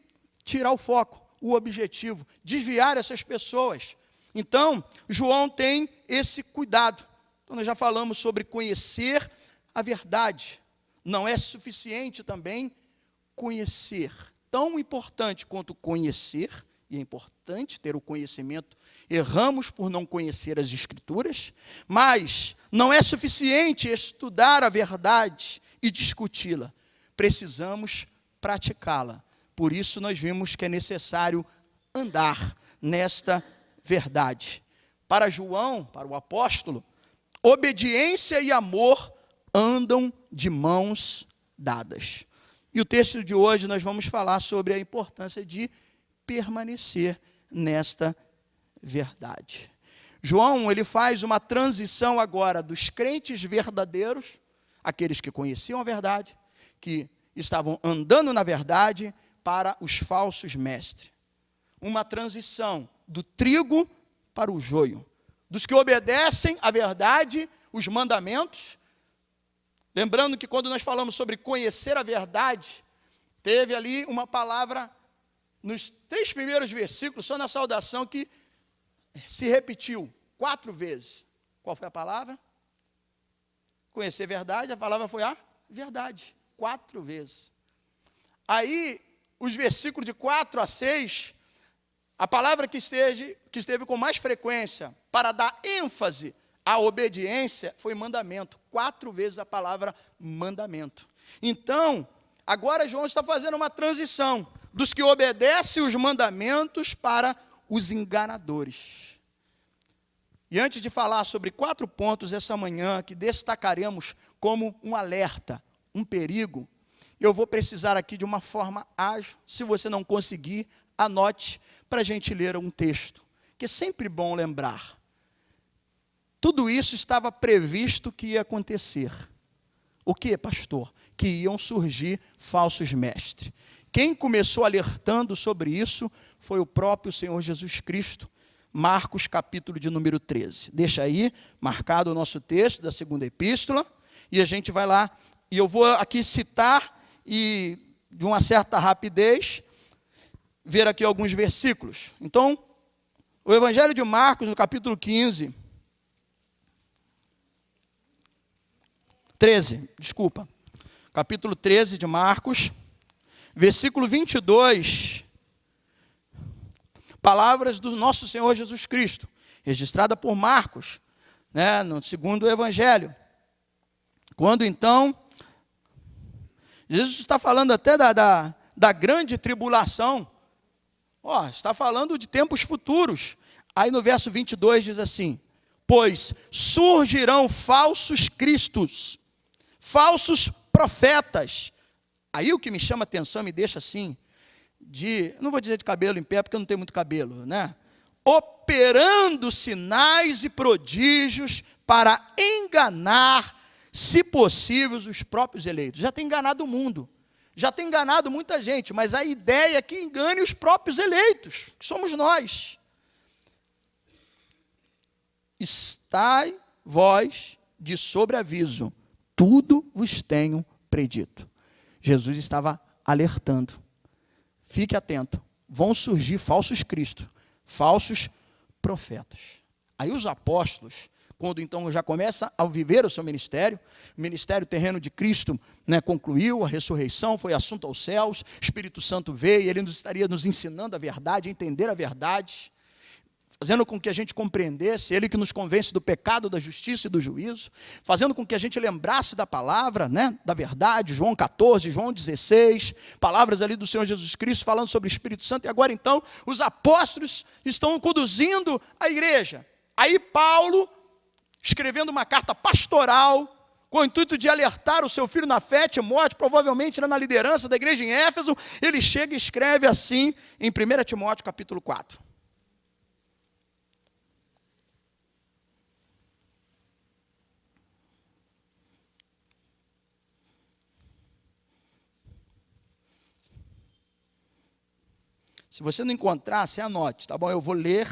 tirar o foco, o objetivo, desviar essas pessoas. Então, João tem esse cuidado. Então, nós já falamos sobre conhecer a verdade. Não é suficiente também conhecer. Tão importante quanto conhecer, e é importante ter o conhecimento, erramos por não conhecer as Escrituras, mas não é suficiente estudar a verdade e discuti-la. Precisamos praticá-la. Por isso, nós vimos que é necessário andar nesta verdade. Para João, para o apóstolo, obediência e amor andam de mãos dadas. E o texto de hoje nós vamos falar sobre a importância de permanecer nesta verdade. João, ele faz uma transição agora dos crentes verdadeiros, aqueles que conheciam a verdade, que estavam andando na verdade, para os falsos mestres. Uma transição do trigo para o joio, dos que obedecem à verdade, os mandamentos. Lembrando que quando nós falamos sobre conhecer a verdade, teve ali uma palavra nos 3 primeiros versículos, só na saudação, que se repetiu 4 vezes. Qual foi a palavra? Conhecer a verdade, a palavra foi a verdade, 4 vezes. Aí, os versículos de 4 a 6, a palavra que esteve com mais frequência para dar ênfase à obediência foi mandamento. 4 vezes a palavra mandamento. Então, agora João está fazendo uma transição dos que obedecem os mandamentos para os enganadores. E antes de falar sobre 4 pontos essa manhã, que destacaremos como um alerta, um perigo, eu vou precisar aqui de uma forma ágil. Se você não conseguir, anote para a gente ler um texto, que é sempre bom lembrar. Tudo isso estava previsto que ia acontecer. O que, pastor? Que iam surgir falsos mestres. Quem começou alertando sobre isso foi o próprio Senhor Jesus Cristo. Marcos, capítulo de número 13. Deixa aí, marcado o nosso texto da segunda epístola, e a gente vai lá, e eu vou aqui citar, e de uma certa rapidez, ver aqui alguns versículos. Então, o Evangelho de Marcos, no capítulo 13, capítulo 13 de Marcos, versículo 22, palavras do nosso Senhor Jesus Cristo, registrada por Marcos, né, no segundo Evangelho. Quando então, Jesus está falando até da grande tribulação, está falando de tempos futuros. Aí no verso 22 diz assim: pois surgirão falsos cristos, falsos profetas. Aí o que me chama a atenção, me deixa assim, não vou dizer de cabelo em pé, porque eu não tenho muito cabelo, né? Operando sinais e prodígios para enganar, se possível, os próprios eleitos. Já tem enganado o mundo, já tem enganado muita gente, mas a ideia é que engane os próprios eleitos, que somos nós. Estai vós de sobreaviso, tudo vos tenho predito. Jesus estava alertando. Fique atento, vão surgir falsos cristos, falsos profetas. Aí os apóstolos, quando então já começa a viver o seu ministério, o ministério terreno de Cristo, né, concluiu, a ressurreição foi assunto aos céus, o Espírito Santo veio, ele estaria nos ensinando a verdade, a entender a verdade, fazendo com que a gente compreendesse, ele que nos convence do pecado, da justiça e do juízo, fazendo com que a gente lembrasse da palavra, né, da verdade, João 14, João 16, palavras ali do Senhor Jesus Cristo, falando sobre o Espírito Santo, e agora então, os apóstolos estão conduzindo a igreja. Aí Paulo, escrevendo uma carta pastoral, com o intuito de alertar o seu filho na fé, Timóteo, provavelmente na liderança da igreja em Éfeso, ele chega e escreve assim, em 1 Timóteo capítulo 4. Se você não encontrar, você anote, tá bom? Eu vou ler,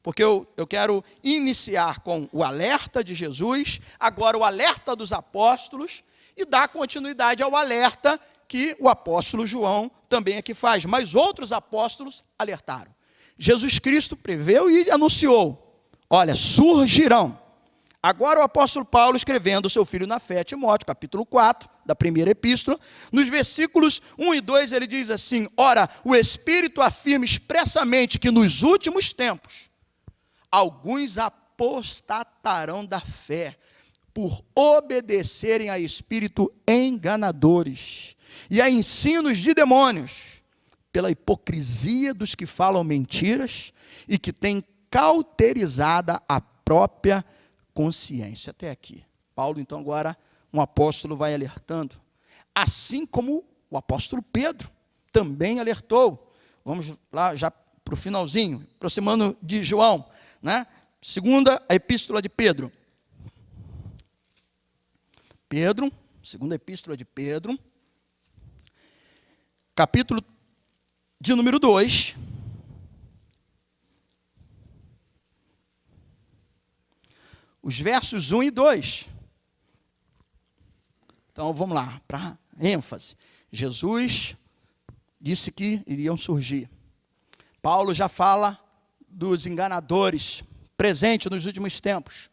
porque eu quero iniciar com o alerta de Jesus, agora o alerta dos apóstolos, e dar continuidade ao alerta que o apóstolo João também aqui faz, mas outros apóstolos alertaram. Jesus Cristo preveu e anunciou, olha, surgirão. Agora o apóstolo Paulo, escrevendo o seu filho na fé, Timóteo, capítulo 4, da primeira epístola, nos versículos 1 e 2, ele diz assim, ora, o Espírito afirma expressamente que nos últimos tempos, alguns apostatarão da fé, por obedecerem a espírito enganadores, e a ensinos de demônios, pela hipocrisia dos que falam mentiras, e que têm cauterizada a própria consciência. Até aqui. Paulo, então, agora, um apóstolo vai alertando. Assim como o apóstolo Pedro também alertou. Vamos lá já para o finalzinho, aproximando de João, né? Segunda epístola de Pedro. Segunda epístola de Pedro, capítulo de número 2. Os versos 1 e 2. Então, vamos lá, para ênfase. Jesus disse que iriam surgir. Paulo já fala dos enganadores presentes nos últimos tempos.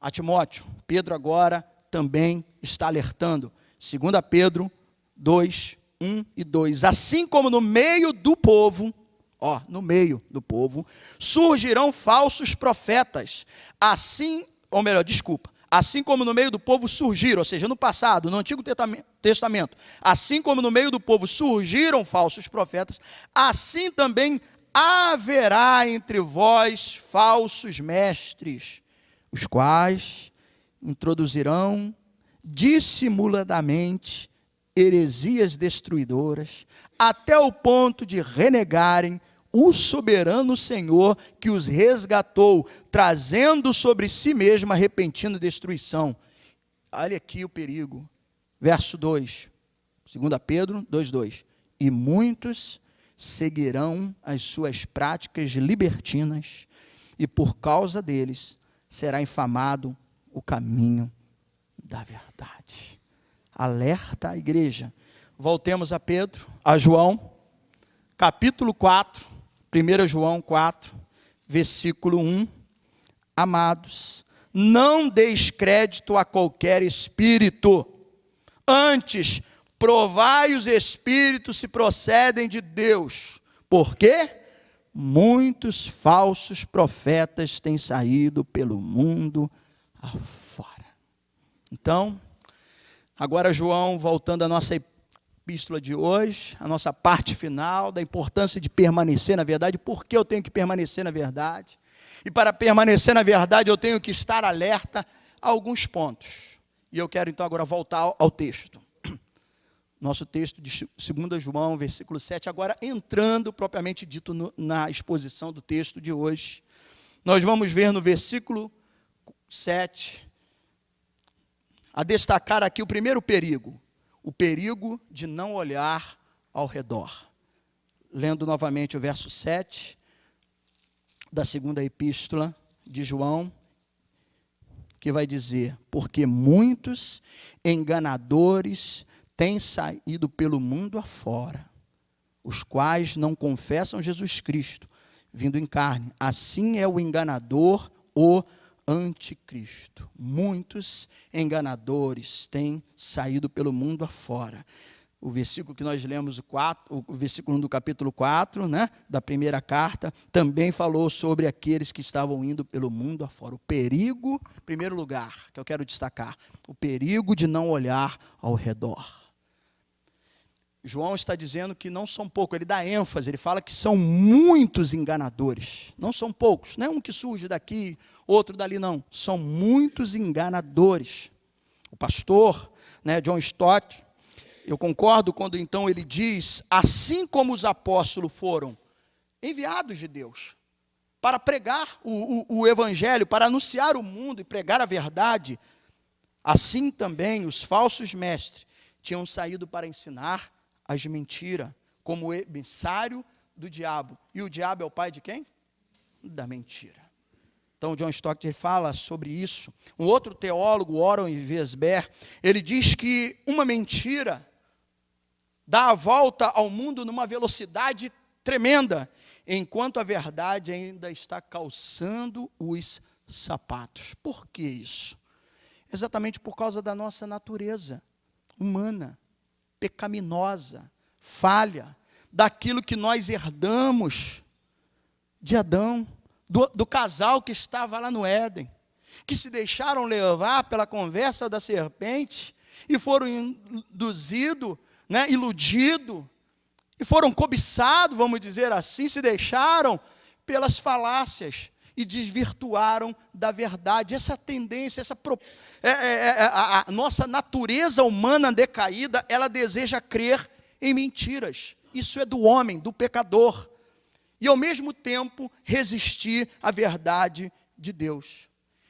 A Timóteo, Pedro agora também está alertando. 2 Pedro 2, 1 e 2. Assim como no meio do povo, surgirão falsos profetas. Assim como no meio do povo surgiram, ou seja, no passado, no Antigo Testamento, assim como no meio do povo surgiram falsos profetas, assim também haverá entre vós falsos mestres, os quais introduzirão dissimuladamente heresias destruidoras, até o ponto de renegarem o soberano Senhor que os resgatou, trazendo sobre si mesmo a repentina destruição. Olha aqui o perigo. Verso 2, 2 Pedro 2:2. E muitos seguirão as suas práticas libertinas, e por causa deles será infamado o caminho da verdade. Alerta a igreja. Voltemos a Pedro, a João, capítulo 4, 1 João 4, versículo 1. Amados, não deis crédito a qualquer espírito, antes provai os espíritos se procedem de Deus, porque muitos falsos profetas têm saído pelo mundo afora. Então, agora João, voltando à nossa epístola de hoje, a nossa parte final, da importância de permanecer na verdade, por que eu tenho que permanecer na verdade, e para permanecer na verdade eu tenho que estar alerta a alguns pontos, e eu quero então agora voltar ao texto, nosso texto de 2 João, versículo 7, agora entrando propriamente dito na exposição do texto de hoje, nós vamos ver no versículo 7, a destacar aqui o primeiro perigo, o perigo de não olhar ao redor. Lendo novamente o verso 7 da segunda epístola de João, que vai dizer, porque muitos enganadores têm saído pelo mundo afora, os quais não confessam Jesus Cristo, vindo em carne. Assim é o enganador, o anticristo. Muitos enganadores têm saído pelo mundo afora. O versículo que nós lemos, o versículo 1 do capítulo 4, né, da primeira carta, também falou sobre aqueles que estavam indo pelo mundo afora. O perigo, em primeiro lugar, que eu quero destacar, o perigo de não olhar ao redor. João está dizendo que não são poucos, ele dá ênfase, ele fala que são muitos enganadores, não são poucos, não é um que surge daqui, outro dali, não, são muitos enganadores. O pastor, né, John Stott, eu concordo quando então ele diz, assim como os apóstolos foram enviados de Deus para pregar o evangelho, para anunciar o mundo e pregar a verdade, assim também os falsos mestres tinham saído para ensinar as mentiras, como emissário do diabo. E o diabo é o pai de quem? Da mentira. Então, John Stott fala sobre isso. Um outro teólogo, Warren Wiersbe, ele diz que uma mentira dá a volta ao mundo numa velocidade tremenda, enquanto a verdade ainda está calçando os sapatos. Por que isso? Exatamente por causa da nossa natureza humana, pecaminosa, falha, daquilo que nós herdamos de Adão, do casal que estava lá no Éden, que se deixaram levar pela conversa da serpente e foram induzidos, iludidos, e foram cobiçados, vamos dizer assim, se deixaram pelas falácias e desvirtuaram da verdade. Essa tendência, a nossa natureza humana decaída, ela deseja crer em mentiras. Isso é do homem, do pecador. E, ao mesmo tempo, resistir à verdade de Deus.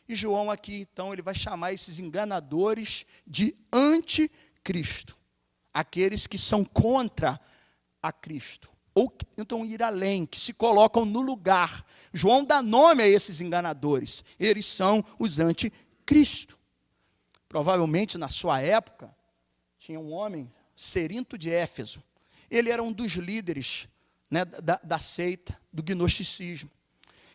E João aqui, então, ele vai chamar esses enganadores de anticristo. Aqueles que são contra a Cristo. Ou que tentam ir além, que se colocam no lugar. João dá nome a esses enganadores. Eles são os anticristo. Provavelmente, na sua época, tinha um homem, Cerinto de Éfeso. Ele era um dos líderes da seita, do gnosticismo,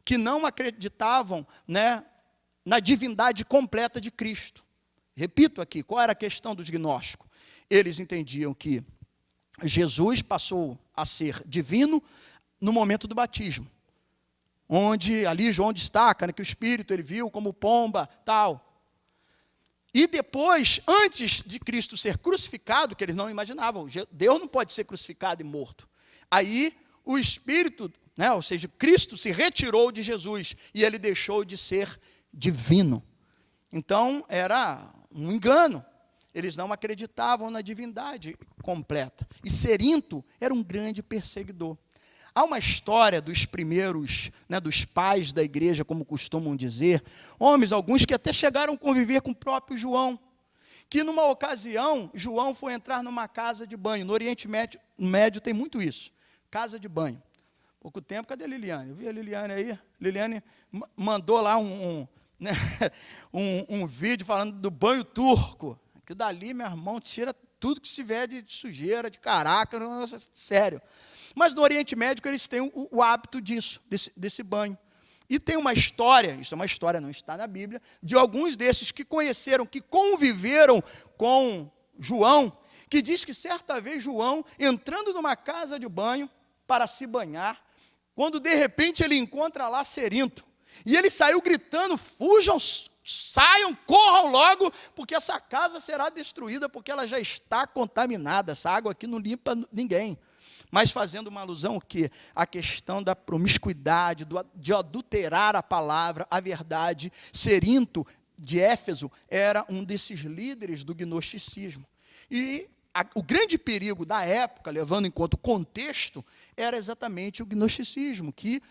que não acreditavam na divindade completa de Cristo. Repito aqui, qual era a questão dos gnósticos? Eles entendiam que Jesus passou a ser divino no momento do batismo, onde ali João destaca que o Espírito ele viu como pomba, tal. E depois, antes de Cristo ser crucificado, que eles não imaginavam, Deus não pode ser crucificado e morto. Aí o Espírito, ou seja, Cristo se retirou de Jesus e ele deixou de ser divino. Então, era um engano. Eles não acreditavam na divindade completa. E Cerinto era um grande perseguidor. Há uma história dos primeiros, dos pais da igreja, como costumam dizer, homens, alguns que até chegaram a conviver com o próprio João, que numa ocasião, João foi entrar numa casa de banho. No Oriente Médio tem muito isso. Casa de banho. Pouco tempo, cadê a Liliane? Eu vi a Liliane aí. Liliane mandou lá um vídeo falando do banho turco. Que dali, meu irmão, tira tudo que estiver de sujeira, de caraca, sério. Mas no Oriente Médio eles têm o hábito disso, desse banho. E tem uma história, isso é uma história, não está na Bíblia, de alguns desses que conheceram, que conviveram com João, que diz que certa vez João, entrando numa casa de banho para se banhar, quando de repente ele encontra lá Cerinto, e ele saiu gritando, fujam, saiam, corram logo, porque essa casa será destruída, porque ela já está contaminada, essa água aqui não limpa ninguém. Mas fazendo uma alusão o quê? A questão da promiscuidade, de adulterar a palavra, a verdade. Cerinto de Éfeso era um desses líderes do gnosticismo. E o grande perigo da época, levando em conta o contexto, era exatamente o gnosticismo, que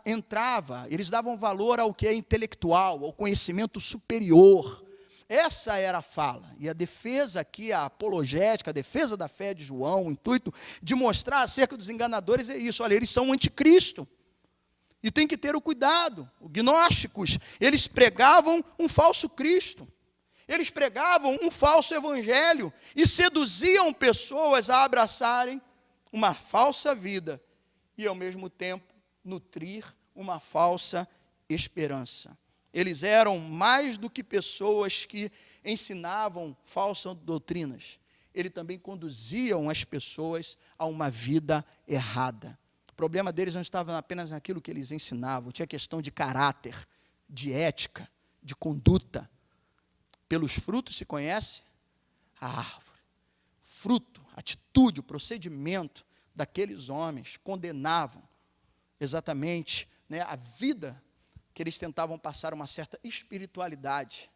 entrava, eles davam valor ao que é intelectual, ao conhecimento superior. Essa era a fala. E a defesa aqui, a apologética, a defesa da fé de João, o intuito de mostrar acerca dos enganadores é isso. Olha, eles são anticristo. E tem que ter o cuidado. Os gnósticos, eles pregavam um falso Cristo. Eles pregavam um falso evangelho e seduziam pessoas a abraçarem uma falsa vida e, ao mesmo tempo, nutrir uma falsa esperança. Eles eram mais do que pessoas que ensinavam falsas doutrinas. Eles também conduziam as pessoas a uma vida errada. O problema deles não estava apenas naquilo que eles ensinavam, tinha questão de caráter, de ética, de conduta. Pelos frutos se conhece a árvore. Fruto, atitude, o procedimento daqueles homens condenavam exatamente a vida que eles tentavam passar uma certa espiritualidade.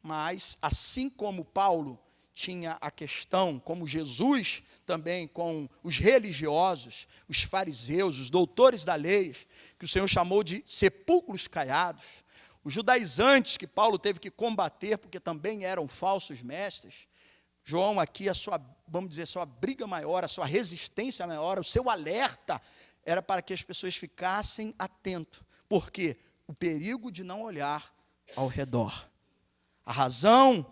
Mas, assim como Paulo tinha a questão, como Jesus também, com os religiosos, os fariseus, os doutores da lei, que o Senhor chamou de sepulcros caiados, os judaizantes que Paulo teve que combater, porque também eram falsos mestres, João aqui, vamos dizer, a sua briga maior, a sua resistência maior, o seu alerta era para que as pessoas ficassem atentas. Por quê? O perigo de não olhar ao redor. A razão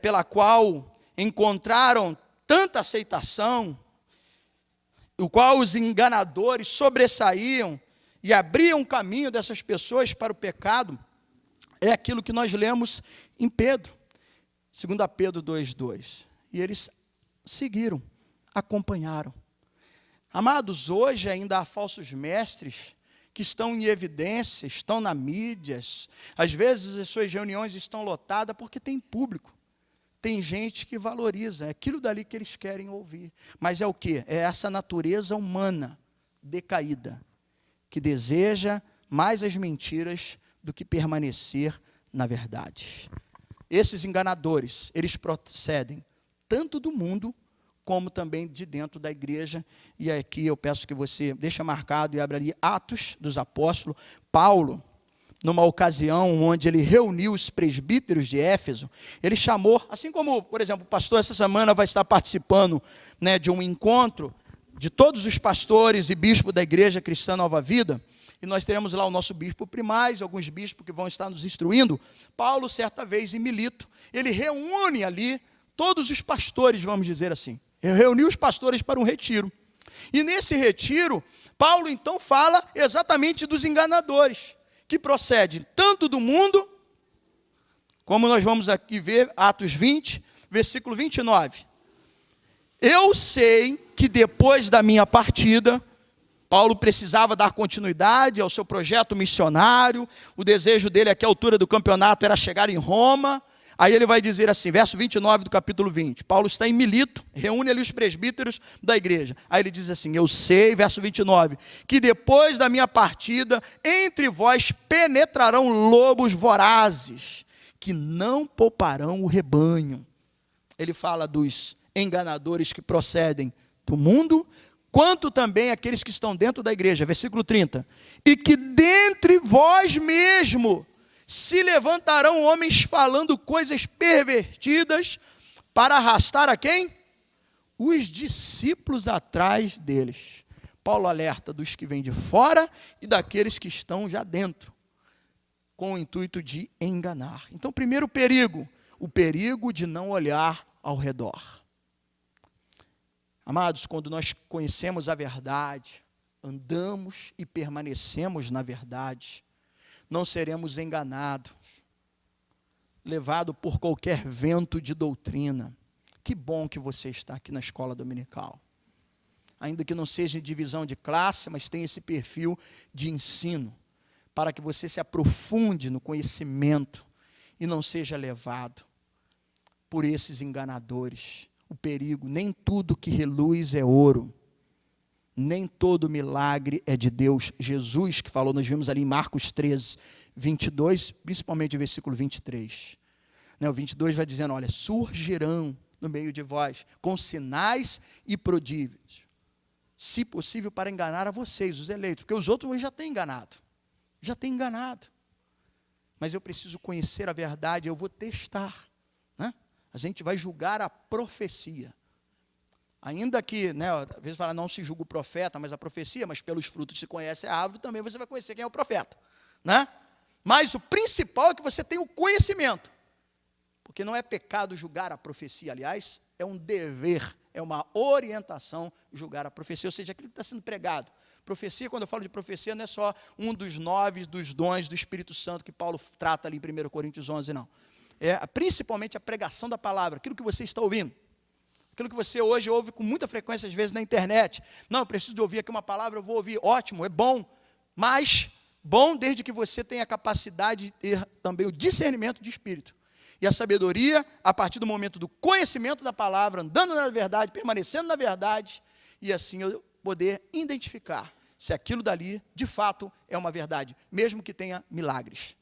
pela qual encontraram tanta aceitação, o qual os enganadores sobressaíam e abriam caminho dessas pessoas para o pecado, é aquilo que nós lemos em Pedro, 2 Pedro 2:2. E eles seguiram, acompanharam. Amados, hoje ainda há falsos mestres que estão em evidência, estão na mídia, às vezes as suas reuniões estão lotadas porque tem público. Tem gente que valoriza, é aquilo dali que eles querem ouvir. Mas é o quê? É essa natureza humana decaída, que deseja mais as mentiras do que permanecer na verdade. Esses enganadores, eles procedem tanto do mundo, como também de dentro da igreja. E aqui eu peço que você deixe marcado e abra ali Atos dos Apóstolos. Paulo, numa ocasião onde ele reuniu os presbíteros de Éfeso, ele chamou, assim como, por exemplo, o pastor essa semana vai estar participando, né, de um encontro de todos os pastores e bispos da igreja cristã Nova Vida, e nós teremos lá o nosso bispo primaz, alguns bispos que vão estar nos instruindo. Paulo, certa vez em Mileto, ele reúne ali todos os pastores, vamos dizer assim, reuniu os pastores para um retiro. E nesse retiro, Paulo então fala exatamente dos enganadores, que procedem tanto do mundo, como nós vamos aqui ver, Atos 20, versículo 29. Eu sei que depois da minha partida, Paulo precisava dar continuidade ao seu projeto missionário, o desejo dele aqui à altura do campeonato era chegar em Roma. Aí ele vai dizer assim, verso 29 do capítulo 20, Paulo está em Mileto, reúne ali os presbíteros da igreja. Aí ele diz assim, eu sei, verso 29, que depois da minha partida, entre vós penetrarão lobos vorazes, que não pouparão o rebanho. Ele fala dos enganadores que procedem do mundo, quanto também aqueles que estão dentro da igreja, versículo 30, e que dentre vós mesmo se levantarão homens falando coisas pervertidas para arrastar a quem? Os discípulos atrás deles. Paulo alerta dos que vêm de fora e daqueles que estão já dentro, com o intuito de enganar. Então, primeiro perigo, o perigo de não olhar ao redor. Amados, quando nós conhecemos a verdade, andamos e permanecemos na verdade, não seremos enganados, levados por qualquer vento de doutrina. Que bom que você está aqui na escola dominical. Ainda que não seja divisão de classe, mas tem esse perfil de ensino, para que você se aprofunde no conhecimento e não seja levado por esses enganadores. O perigo, nem tudo que reluz é ouro. Nem todo milagre é de Deus. Jesus, que falou, nós vimos ali em Marcos 13, 22, principalmente o versículo 23. O 22 vai dizendo, olha, surgirão no meio de vós, com sinais e prodígios, se possível para enganar a vocês, os eleitos, porque os outros já têm enganado. Mas eu preciso conhecer a verdade, eu vou testar. Né? A gente vai julgar a profecia. Ainda que, às vezes fala, não se julga o profeta, mas a profecia, mas pelos frutos se conhece a árvore, também você vai conhecer quem é o profeta. Né? Mas o principal é que você tenha o conhecimento. Porque não é pecado julgar a profecia, aliás, é um dever, é uma orientação julgar a profecia, ou seja, aquilo que está sendo pregado. Profecia, quando eu falo de profecia, não é só um dos 9 dos dons do Espírito Santo que Paulo trata ali em 1 Coríntios 11, não. É principalmente a pregação da palavra, aquilo que você está ouvindo. Aquilo que você hoje ouve com muita frequência, às vezes, na internet. Não, eu preciso de ouvir aqui uma palavra, eu vou ouvir. Ótimo, é bom. Mas, bom desde que você tenha a capacidade de ter também o discernimento de espírito. E a sabedoria, a partir do momento do conhecimento da palavra, andando na verdade, permanecendo na verdade, e assim eu poder identificar se aquilo dali, de fato, é uma verdade. Mesmo que tenha milagres.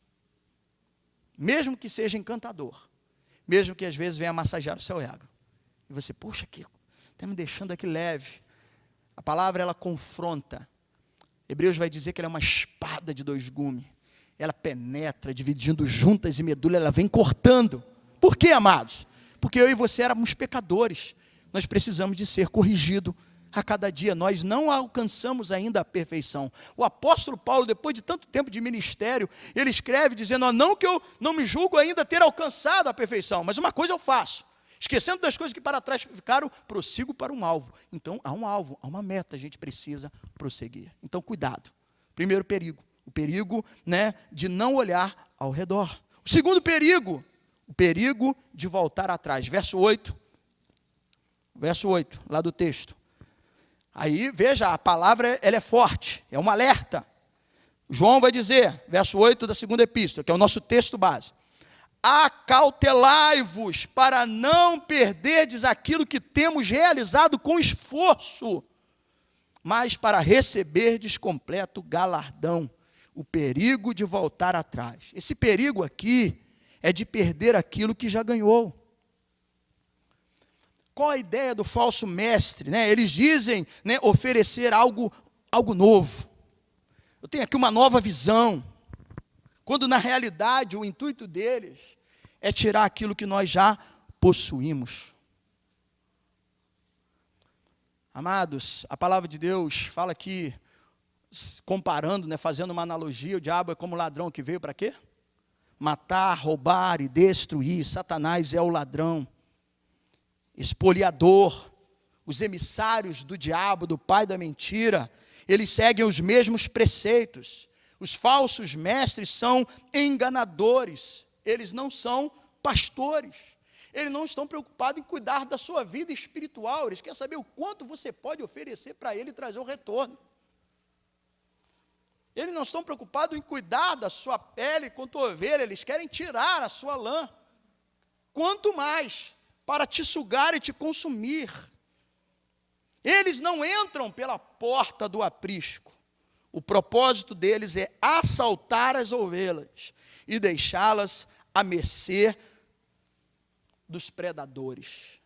Mesmo que seja encantador. Mesmo que, às vezes, venha massagear o seu ego. E você, poxa, que está me deixando aqui leve. A palavra, ela confronta. Hebreus vai dizer que ela é uma espada de 2 gumes. Ela penetra, dividindo juntas e medula, ela vem cortando. Por quê, amados? Porque eu e você éramos pecadores. Nós precisamos de ser corrigidos a cada dia. Nós não alcançamos ainda a perfeição. O apóstolo Paulo, depois de tanto tempo de ministério, ele escreve dizendo, não que eu não me julgo ainda ter alcançado a perfeição, mas uma coisa eu faço, esquecendo das coisas que para trás ficaram, prossigo para um alvo. Então, há um alvo, há uma meta, a gente precisa prosseguir. Então, cuidado. Primeiro perigo, o perigo, de não olhar ao redor. O segundo perigo, o perigo de voltar atrás. Verso 8, lá do texto. Aí, veja, a palavra ela é forte, é um alerta. João vai dizer, verso 8 da segunda epístola, que é o nosso texto base. Acautelai-vos para não perderdes aquilo que temos realizado com esforço, mas para receberdes completo galardão. O perigo de voltar atrás. Esse perigo aqui é de perder aquilo que já ganhou. Qual a ideia do falso mestre? Eles dizem oferecer algo novo. Eu tenho aqui uma nova visão. Quando na realidade o intuito deles é tirar aquilo que nós já possuímos. Amados, a palavra de Deus fala aqui, comparando, fazendo uma analogia, o diabo é como ladrão que veio para quê? Matar, roubar e destruir. Satanás é o ladrão, espoliador. Os emissários do diabo, do pai da mentira, eles seguem os mesmos preceitos. Os falsos mestres são enganadores, eles não são pastores, eles não estão preocupados em cuidar da sua vida espiritual, eles querem saber o quanto você pode oferecer para ele e trazer o retorno. Eles não estão preocupados em cuidar da sua pele quanto ovelha, eles querem tirar a sua lã, quanto mais para te sugar e te consumir. Eles não entram pela porta do aprisco. O propósito deles é assaltar as ovelhas e deixá-las à mercê dos predadores.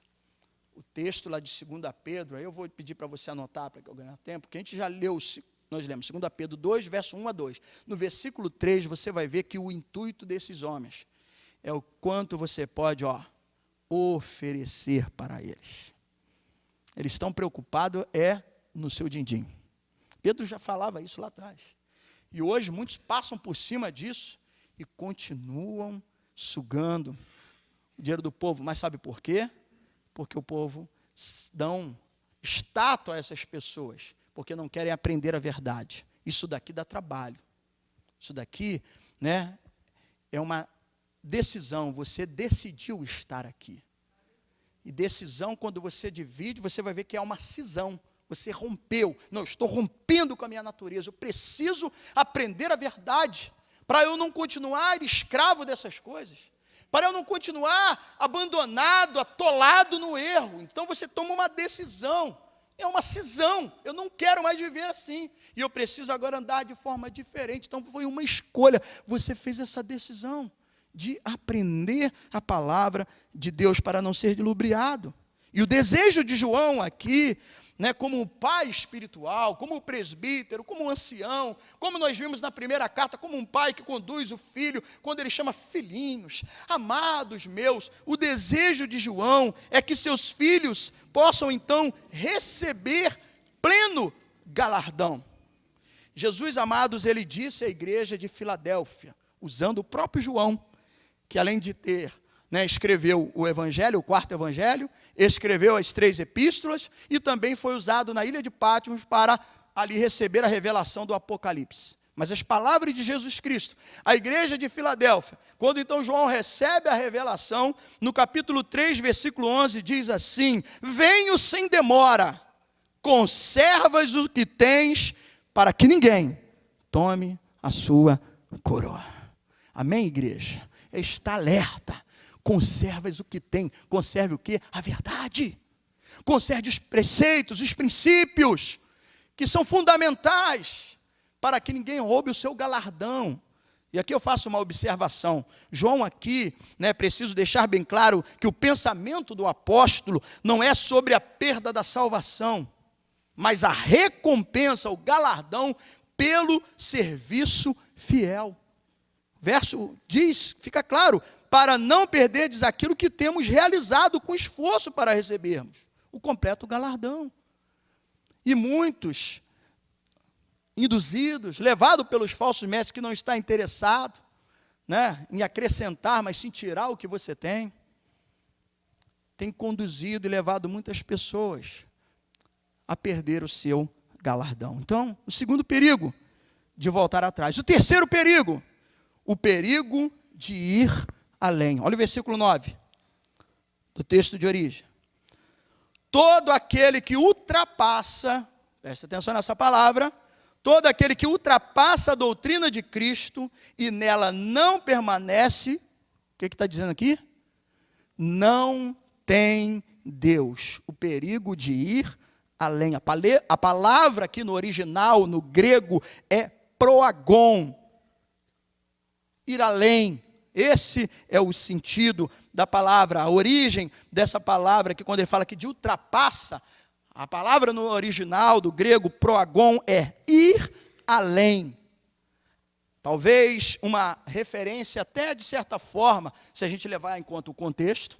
O texto lá de 2 Pedro, aí eu vou pedir para você anotar, para que eu ganhe tempo, porque a gente já leu, nós lemos 2 Pedro 2, verso 1 a 2. No versículo 3, você vai ver que o intuito desses homens é o quanto você pode, oferecer para eles. Eles estão preocupados no seu din-din. Pedro já falava isso lá atrás. E hoje muitos passam por cima disso e continuam sugando o dinheiro do povo. Mas sabe por quê? Porque o povo dão estátua a essas pessoas, porque não querem aprender a verdade. Isso daqui dá trabalho. Isso daqui, é uma decisão. Você decidiu estar aqui. E decisão, quando você divide, você vai ver que é uma cisão. Você rompeu. Não, estou rompendo com a minha natureza. Eu preciso aprender a verdade para eu não continuar escravo dessas coisas. Para eu não continuar abandonado, atolado no erro. Então você toma uma decisão. É uma cisão. Eu não quero mais viver assim. E eu preciso agora andar de forma diferente. Então foi uma escolha. Você fez essa decisão de aprender a palavra de Deus para não ser lubriado. E o desejo de João aqui, como um pai espiritual, como um presbítero, como um ancião, como nós vimos na primeira carta, como um pai que conduz o filho, quando ele chama filhinhos, amados meus, o desejo de João é que seus filhos possam então receber pleno galardão. Jesus, amados, ele disse à igreja de Filadélfia, usando o próprio João, que além de ter, escreveu o evangelho, o quarto evangelho, escreveu as 3 epístolas e também foi usado na ilha de Patmos para ali receber a revelação do Apocalipse. Mas as palavras de Jesus Cristo, a igreja de Filadélfia, quando então João recebe a revelação, no capítulo 3, versículo 11, diz assim: venho sem demora, conservas o que tens, para que ninguém tome a sua coroa. Amém, igreja? Está alerta. Conservas o que tem. Conserve o quê? A verdade. Conserve os preceitos, os princípios, que são fundamentais, para que ninguém roube o seu galardão. E aqui eu faço uma observação. João aqui, preciso deixar bem claro que o pensamento do apóstolo não é sobre a perda da salvação, mas a recompensa, o galardão pelo serviço fiel. Verso diz, fica claro, para não perderdes aquilo que temos realizado com esforço para recebermos o completo galardão. E muitos, induzidos, levados pelos falsos mestres que não está interessado, né, em acrescentar, mas sim tirar o que você tem conduzido e levado muitas pessoas a perder o seu galardão. Então, o segundo perigo de voltar atrás. O terceiro perigo, o perigo de ir além. Olha o versículo 9 do texto de origem. Todo aquele que ultrapassa, presta atenção nessa palavra, todo aquele que ultrapassa a doutrina de Cristo e nela não permanece, o que está dizendo aqui? Não tem Deus. O perigo de ir além. A palavra aqui no original, no grego, é proagon. Ir além. Esse é o sentido da palavra. A origem dessa palavra, que quando ele fala aqui de ultrapassa, a palavra no original do grego, proagon, é ir além. Talvez uma referência até de certa forma, se a gente levar em conta o contexto,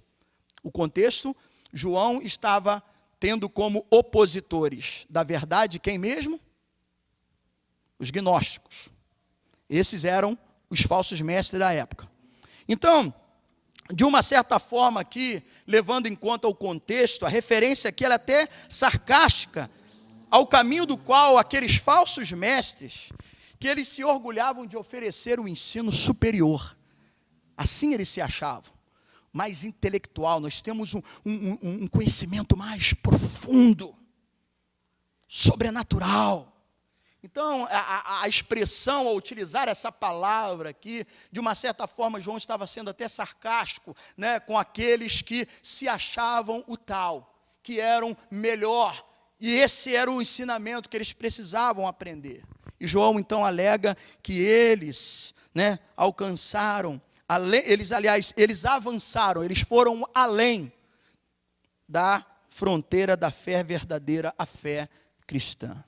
João estava tendo como opositores da verdade quem mesmo? Os gnósticos. Esses eram os falsos mestres da época. Então, de uma certa forma aqui, levando em conta o contexto, a referência aqui ela é até sarcástica ao caminho do qual aqueles falsos mestres, que eles se orgulhavam de oferecer o ensino superior. Assim eles se achavam. Mais intelectual, nós temos um conhecimento mais profundo, sobrenatural. Então, a expressão, ao utilizar essa palavra aqui, de uma certa forma, João estava sendo até sarcástico, né, com aqueles que se achavam o tal, que eram melhor, e esse era o ensinamento que eles precisavam aprender. E João, então, alega que eles, né, alcançaram, eles avançaram, eles foram além da fronteira da fé verdadeira, a fé cristã.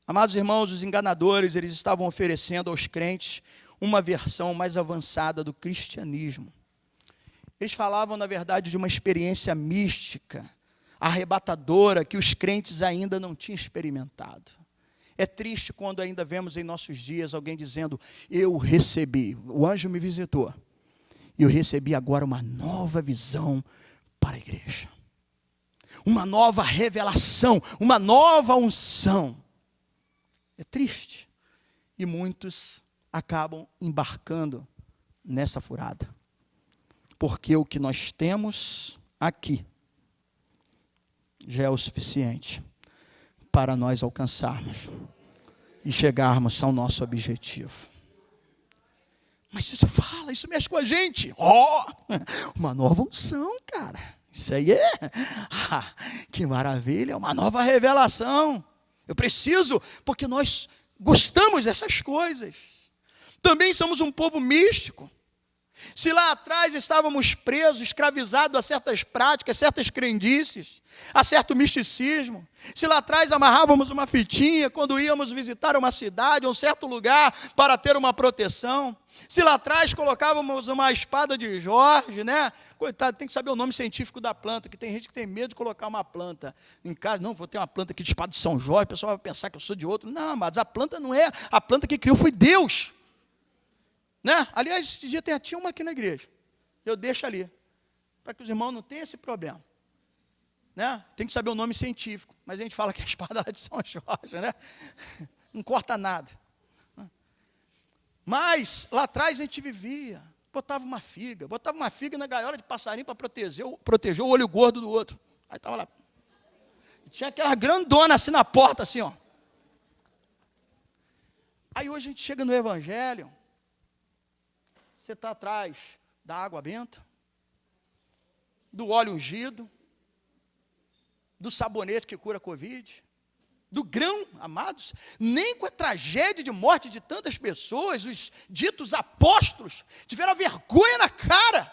Amados irmãos, os enganadores, eles estavam oferecendo aos crentes uma versão mais avançada do cristianismo. Eles falavam, na verdade, de uma experiência mística, arrebatadora, que os crentes ainda não tinham experimentado. É triste quando ainda vemos em nossos dias alguém dizendo, eu recebi, o anjo me visitou, e eu recebi agora uma nova visão para a igreja. Uma nova revelação, uma nova unção. É triste. E muitos acabam embarcando nessa furada. Porque o que nós temos aqui já é o suficiente para nós alcançarmos e chegarmos ao nosso objetivo. Mas isso mexe com a gente. Uma nova unção, cara. Isso aí que maravilha, uma nova revelação. Eu preciso, porque nós gostamos dessas coisas. Também somos um povo místico. Se lá atrás estávamos presos, escravizados a certas práticas, certas crendices, a certo misticismo, se lá atrás amarrávamos uma fitinha quando íamos visitar uma cidade, um certo lugar para ter uma proteção, se lá atrás colocávamos uma espada de Jorge, né? Coitado, tem que saber o nome científico da planta, que tem gente que tem medo de colocar uma planta em casa. Não, vou ter uma planta aqui de espada de São Jorge, o pessoal vai pensar que eu sou de outro. Não, mas a planta não é, a planta que criou foi Deus. Né? Aliás, esse dia tinha uma aqui na igreja. Eu deixo ali, para que os irmãos não tenham esse problema. Né? Tem que saber o nome científico, mas a gente fala que é a espada de São Jorge, né? Não corta nada. Mas lá atrás a gente vivia, botava uma figa na gaiola de passarinho para proteger o olho gordo do outro. Aí estava lá. Tinha aquela grandona assim na porta, assim, ó. Aí hoje a gente chega no Evangelho, você está atrás da água benta, do óleo ungido, do sabonete que cura a Covid, do grão, amados, nem com a tragédia de morte de tantas pessoas, os ditos apóstolos, tiveram a vergonha na cara,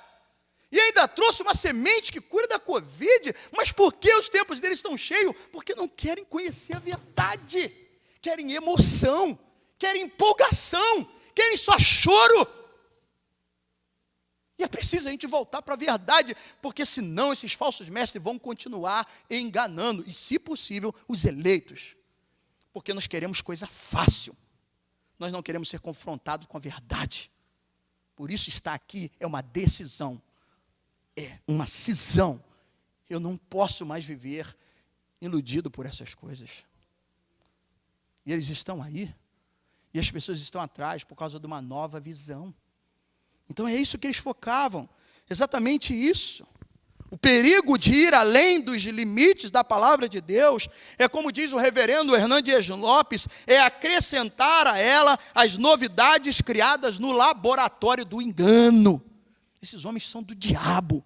e ainda trouxe uma semente que cura da Covid, mas por que os tempos deles estão cheios? Porque não querem conhecer a verdade, querem emoção, querem empolgação, querem só choro. E é preciso a gente voltar para a verdade, porque senão esses falsos mestres vão continuar enganando, e se possível, os eleitos. Porque nós queremos coisa fácil. Nós não queremos ser confrontados com a verdade. Por isso estar aqui é uma decisão. É uma cisão. Eu não posso mais viver iludido por essas coisas. E eles estão aí. E as pessoas estão atrás por causa de uma nova visão. Então é isso que eles focavam, exatamente isso. O perigo de ir além dos limites da palavra de Deus, é como diz o reverendo Hernandes Lopes, é acrescentar a ela as novidades criadas no laboratório do engano. Esses homens são do diabo.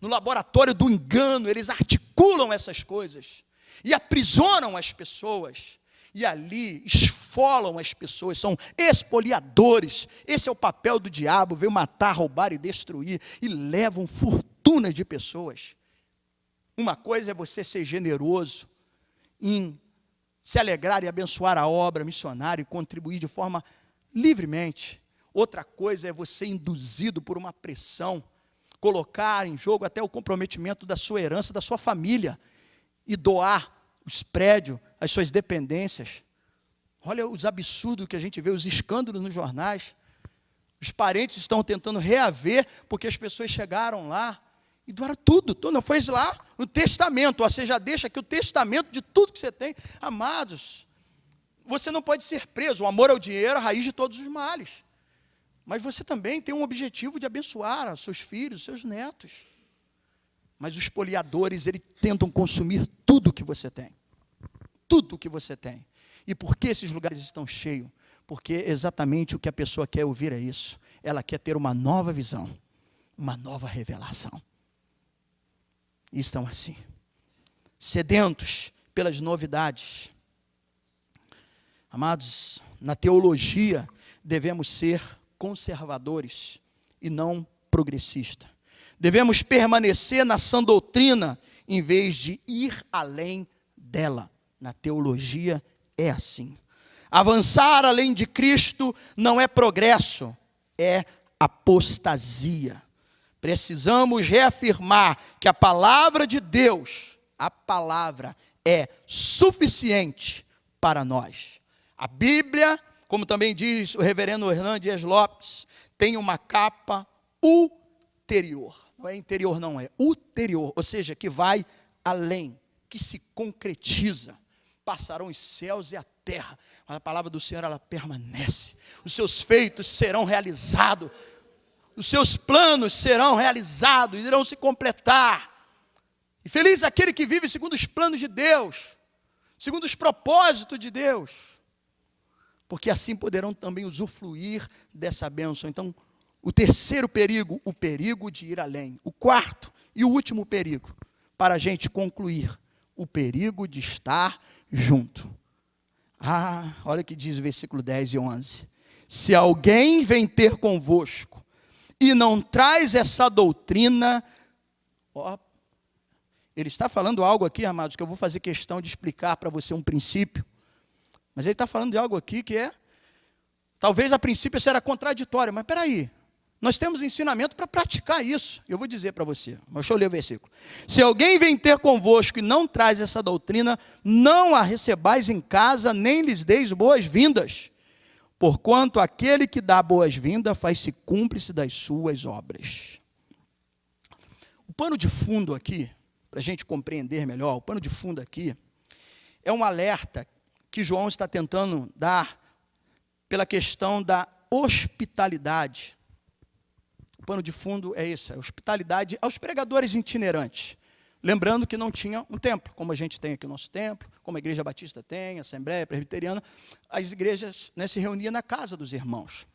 No laboratório do engano, eles articulam essas coisas e aprisionam as pessoas. E ali esfolam as pessoas, são espoliadores. Esse é o papel do diabo, veio matar, roubar e destruir, e levam fortunas de pessoas. Uma coisa é você ser generoso, em se alegrar e abençoar a obra missionária e contribuir de forma livremente. Outra coisa é você induzido por uma pressão, colocar em jogo até o comprometimento da sua herança, da sua família, e doar os prédios, as suas dependências. Olha os absurdos que a gente vê, os escândalos nos jornais. Os parentes estão tentando reaver, porque as pessoas chegaram lá e doaram tudo. Não foi lá o testamento, ou seja, deixa aqui o testamento de tudo que você tem. Amados, você não pode ser preso. O amor ao dinheiro é a raiz de todos os males. Mas você também tem um objetivo de abençoar os seus filhos, os seus netos. Mas os espoliadores, eles tentam consumir tudo que você tem. Tudo que você tem. E por que esses lugares estão cheios? Porque exatamente o que a pessoa quer ouvir é isso. Ela quer ter uma nova visão, uma nova revelação. E estão assim, sedentos pelas novidades. Amados, na teologia devemos ser conservadores e não progressistas. Devemos permanecer na sã doutrina em vez de ir além dela. Na teologia é assim. Avançar além de Cristo não é progresso, é apostasia. Precisamos reafirmar que a palavra de Deus, a palavra é suficiente para nós. A Bíblia, como também diz o reverendo Hernandes Lopes, tem uma capa ulterior. Não é interior, não, é ulterior, ou seja, que vai além, que se concretiza. Passarão os céus e a terra, mas a palavra do Senhor, ela permanece. Os seus feitos serão realizados, os seus planos serão realizados, irão se completar. E feliz aquele que vive segundo os planos de Deus, segundo os propósitos de Deus, porque assim poderão também usufruir dessa bênção. Então, o terceiro perigo, o perigo de ir além. O quarto e o último perigo, para a gente concluir, o perigo de estar junto. Olha o que diz o versículo 10 e 11. Se alguém vem ter convosco e não traz essa doutrina, ele está falando algo aqui, amados, que eu vou fazer questão de explicar para você um princípio, mas ele está falando de algo aqui que é, talvez a princípio será contraditório, mas espera aí, nós temos ensinamento para praticar isso. Eu vou dizer para você, mas deixa eu ler o versículo. Se alguém vem ter convosco e não traz essa doutrina, não a recebais em casa, nem lhes deis boas-vindas, porquanto aquele que dá boas-vindas faz-se cúmplice das suas obras. O pano de fundo aqui, para a gente compreender melhor, o pano de fundo aqui é um alerta que João está tentando dar pela questão da hospitalidade. O pano de fundo é esse, a hospitalidade aos pregadores itinerantes. Lembrando que não tinha um templo, como a gente tem aqui o nosso templo, como a Igreja Batista tem, a Assembleia Presbiteriana, as igrejas, né, se reuniam na casa dos irmãos.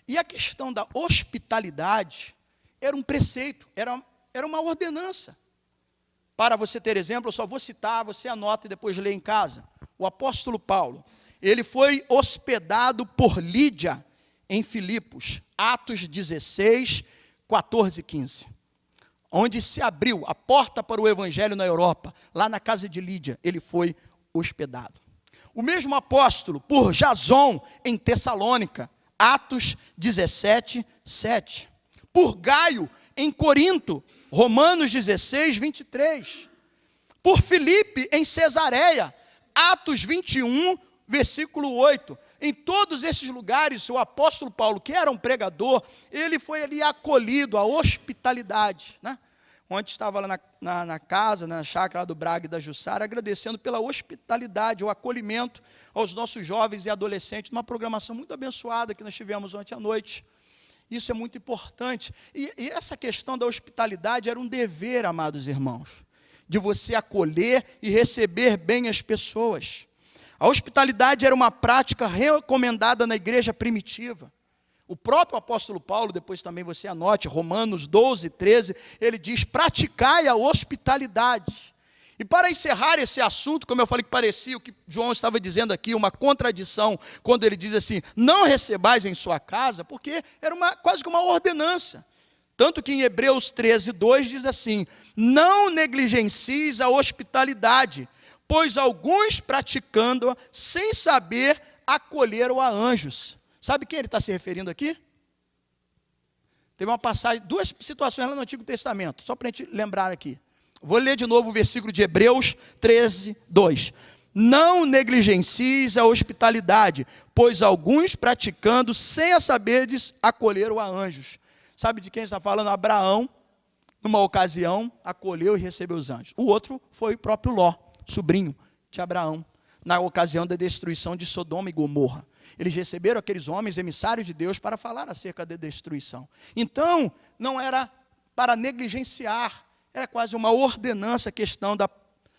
E a questão da hospitalidade era um preceito, era uma ordenança. Para você ter exemplo, eu só vou citar, você anota e depois lê em casa. O apóstolo Paulo, ele foi hospedado por Lídia em Filipos, Atos 16, 14 e 15. Onde se abriu a porta para o evangelho na Europa, lá na casa de Lídia, ele foi hospedado. O mesmo apóstolo, por Jason, em Tessalônica, Atos 17, 7. por Gaio, em Corinto, Romanos 16, 23, por Filipe, em Cesareia, Atos 21, versículo 8. Em todos esses lugares, o apóstolo Paulo, que era um pregador, ele foi ali acolhido, a hospitalidade, né? Ontem estava lá na casa, na chácara do Braga e da Jussara, agradecendo pela hospitalidade, o acolhimento aos nossos jovens e adolescentes, numa programação muito abençoada que nós tivemos ontem à noite. Isso é muito importante. E essa questão da hospitalidade era um dever, amados irmãos, de você acolher e receber bem as pessoas. A hospitalidade era uma prática recomendada na igreja primitiva. O próprio apóstolo Paulo, depois também você anote, Romanos 12, 13, ele diz, praticai a hospitalidade. E para encerrar esse assunto, como eu falei que parecia o que João estava dizendo aqui, uma contradição, quando ele diz assim, não recebais em sua casa, porque era quase que uma ordenança. Tanto que em Hebreus 13, 2 diz assim, não negligencies a hospitalidade, pois alguns praticando-a, sem saber, acolheram a anjos. Sabe quem ele está se referindo aqui? Teve uma passagem, duas situações lá no Antigo Testamento, só para a gente lembrar aqui. Vou ler de novo o versículo de Hebreus 13, 2. Não negligencies a hospitalidade, pois alguns praticando, sem a saberdes, acolheram a anjos. Sabe de quem está falando? Abraão, numa ocasião, acolheu e recebeu os anjos. O outro foi o próprio Ló, sobrinho de Abraão, na ocasião da destruição de Sodoma e Gomorra. Eles receberam aqueles homens emissários de Deus para falar acerca da destruição. Então, não era para negligenciar, era quase uma ordenança a questão da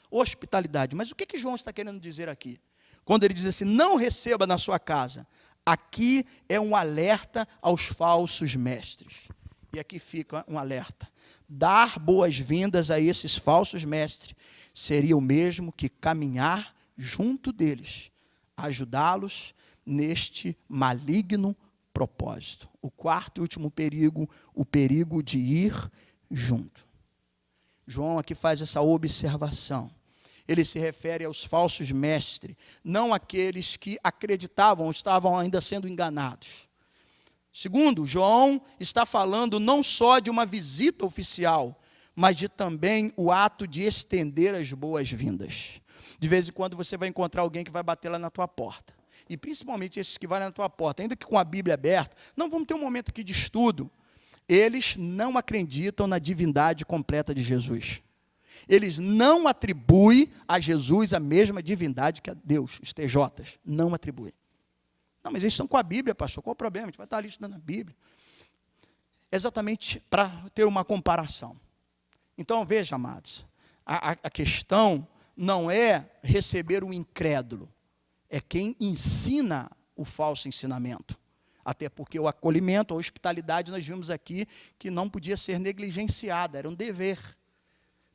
hospitalidade. Mas o que João está querendo dizer aqui? Quando ele diz assim, não receba na sua casa. Aqui é um alerta aos falsos mestres. E aqui fica um alerta. Dar boas-vindas a esses falsos mestres seria o mesmo que caminhar junto deles, ajudá-los neste maligno propósito. O quarto e último perigo, o perigo de ir junto. João aqui faz essa observação. Ele se refere aos falsos mestres, não aqueles que acreditavam ou estavam ainda sendo enganados. Segundo, João está falando não só de uma visita oficial, mas de também o ato de estender as boas-vindas. De vez em quando você vai encontrar alguém que vai bater lá na tua porta. E principalmente esses que vão na tua porta, ainda que com a Bíblia aberta, não vamos ter um momento aqui de estudo. Eles não acreditam na divindade completa de Jesus. Eles não atribuem a Jesus a mesma divindade que a Deus, os TJs. Não atribuem. Não, mas eles estão com a Bíblia, pastor. Qual o problema? A gente vai estar ali estudando a Bíblia. Exatamente para ter uma comparação. Então, veja, amados, a questão não é receber o incrédulo. É quem ensina o falso ensinamento. Até porque o acolhimento, a hospitalidade, nós vimos aqui que não podia ser negligenciada, era um dever.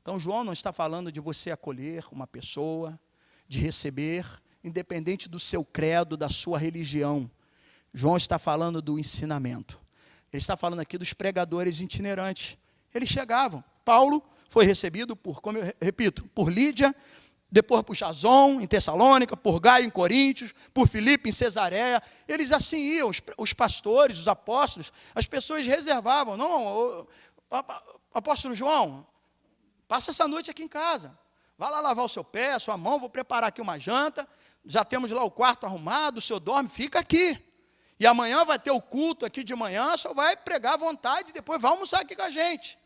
Então, João não está falando de você acolher uma pessoa, de receber, independente do seu credo, da sua religião. João está falando do ensinamento. Ele está falando aqui dos pregadores itinerantes. Eles chegavam. Paulo foi recebido por, como eu repito, por Lídia, depois por Jason, em Tessalônica, por Gaio, em Coríntios, por Filipe, em Cesareia. Eles assim iam, os pastores, os apóstolos, as pessoas reservavam. Não, apóstolo João, passa essa noite aqui em casa. Vá lá lavar o seu pé, a sua mão, vou preparar aqui uma janta. Já temos lá o quarto arrumado, o senhor dorme, fica aqui. E amanhã vai ter o culto aqui de manhã, só vai pregar à vontade e depois vai almoçar aqui com a gente.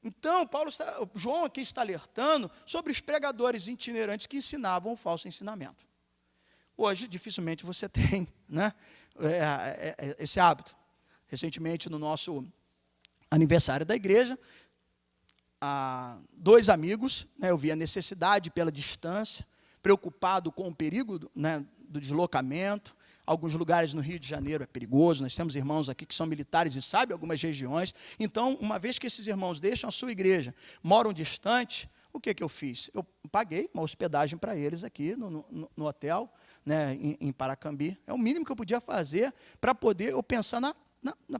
Então, João aqui está alertando sobre os pregadores itinerantes que ensinavam o falso ensinamento. Hoje, dificilmente você tem, né, esse hábito. Recentemente, no nosso aniversário da igreja, dois amigos, né, eu vi a necessidade pela distância, preocupado com o perigo, né, do deslocamento. Alguns lugares no Rio de Janeiro é perigoso, nós temos irmãos aqui que são militares e sabem algumas regiões. Então, uma vez que esses irmãos deixam a sua igreja, moram distante, o que eu fiz? Eu paguei uma hospedagem para eles aqui no hotel, né, em Paracambi. É o mínimo que eu podia fazer para poder eu pensar na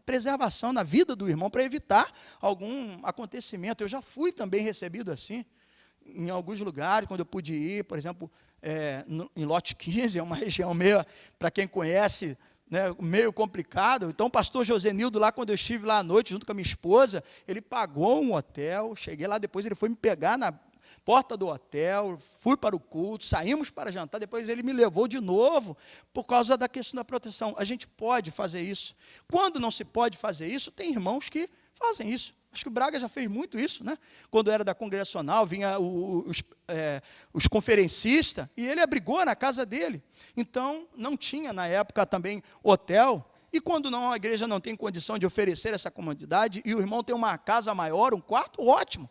preservação, na vida do irmão, para evitar algum acontecimento. Eu já fui também recebido assim, em alguns lugares, quando eu pude ir, por exemplo, em Lote 15, é uma região meio, para quem conhece, né, meio complicado. Então o pastor Josenildo, lá quando eu estive lá à noite, junto com a minha esposa, ele pagou um hotel, cheguei lá, depois ele foi me pegar na porta do hotel, fui para o culto, saímos para jantar, depois ele me levou de novo, por causa da questão da proteção. A gente pode fazer isso. Quando não se pode fazer isso, tem irmãos que fazem isso. Acho que o Braga já fez muito isso, né? Quando era da congregacional, vinha os conferencistas, e ele abrigou na casa dele. Então, não tinha na época também hotel, e quando não, a igreja não tem condição de oferecer essa comodidade, e o irmão tem uma casa maior, um quarto, ótimo.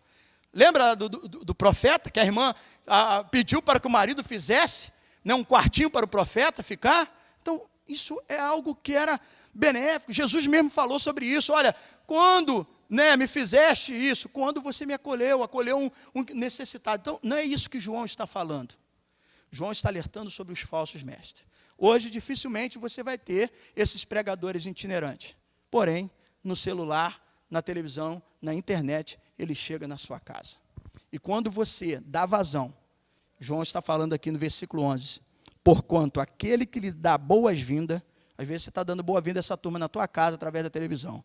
Lembra do profeta, que a irmã pediu para que o marido fizesse, né, um quartinho para o profeta ficar? Então, isso é algo que era benéfico. Jesus mesmo falou sobre isso. Olha, quando, né, me fizeste isso, quando você me acolheu um necessitado. Então, não é isso que João está falando. João está alertando sobre os falsos mestres. Hoje, dificilmente, você vai ter esses pregadores itinerantes. Porém, no celular, na televisão, na internet, ele chega na sua casa. E quando você dá vazão, João está falando aqui no versículo 11, porquanto aquele que lhe dá boas-vindas, às vezes você está dando boa-vinda a essa turma na tua casa, através da televisão,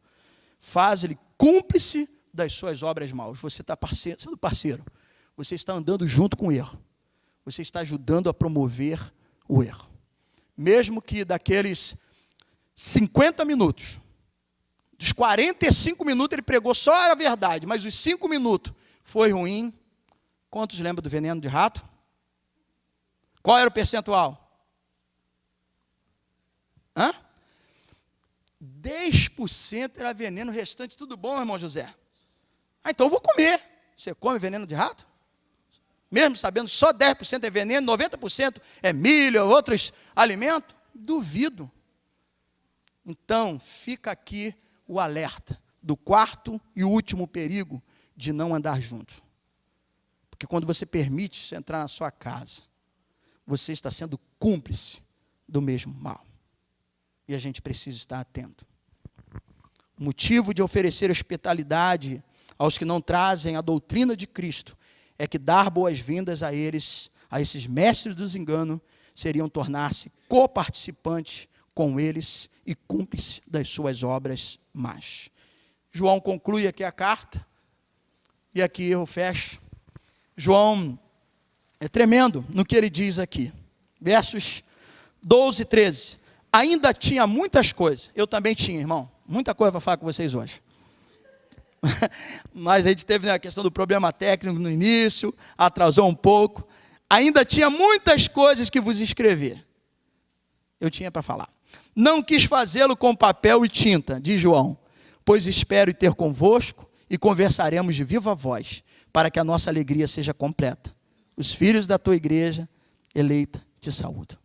faz-lhe cúmplice das suas obras maus. Você está sendo parceiro, você está andando junto com o erro, você está ajudando a promover o erro. Mesmo que daqueles 50 minutos, dos 45 minutos ele pregou só a verdade, mas os 5 minutos foi ruim. Quantos lembram do veneno de rato? Qual era o percentual? 10% era veneno, o restante tudo bom, irmão José? Então eu vou comer. Você come veneno de rato? Mesmo sabendo que só 10% é veneno, 90% é milho, outros alimentos? Duvido. Então, fica aqui o alerta do quarto e último perigo de não andar junto. Porque quando você permite isso entrar na sua casa, você está sendo cúmplice do mesmo mal. E a gente precisa estar atento. O motivo de oferecer hospitalidade aos que não trazem a doutrina de Cristo é que dar boas-vindas a eles, a esses mestres dos enganos, seriam tornar-se coparticipantes com eles e cúmplice das suas obras más. João conclui aqui a carta, e aqui eu fecho. João é tremendo no que ele diz aqui. Versos 12 e 13. Ainda tinha muitas coisas. Eu também tinha, irmão. Muita coisa para falar com vocês hoje. Mas a gente teve a questão do problema técnico no início, atrasou um pouco. Ainda tinha muitas coisas que vos escrever. Eu tinha para falar. Não quis fazê-lo com papel e tinta, diz João, pois espero ter convosco e conversaremos de viva voz, para que a nossa alegria seja completa. Os filhos da tua igreja eleita te saúdam.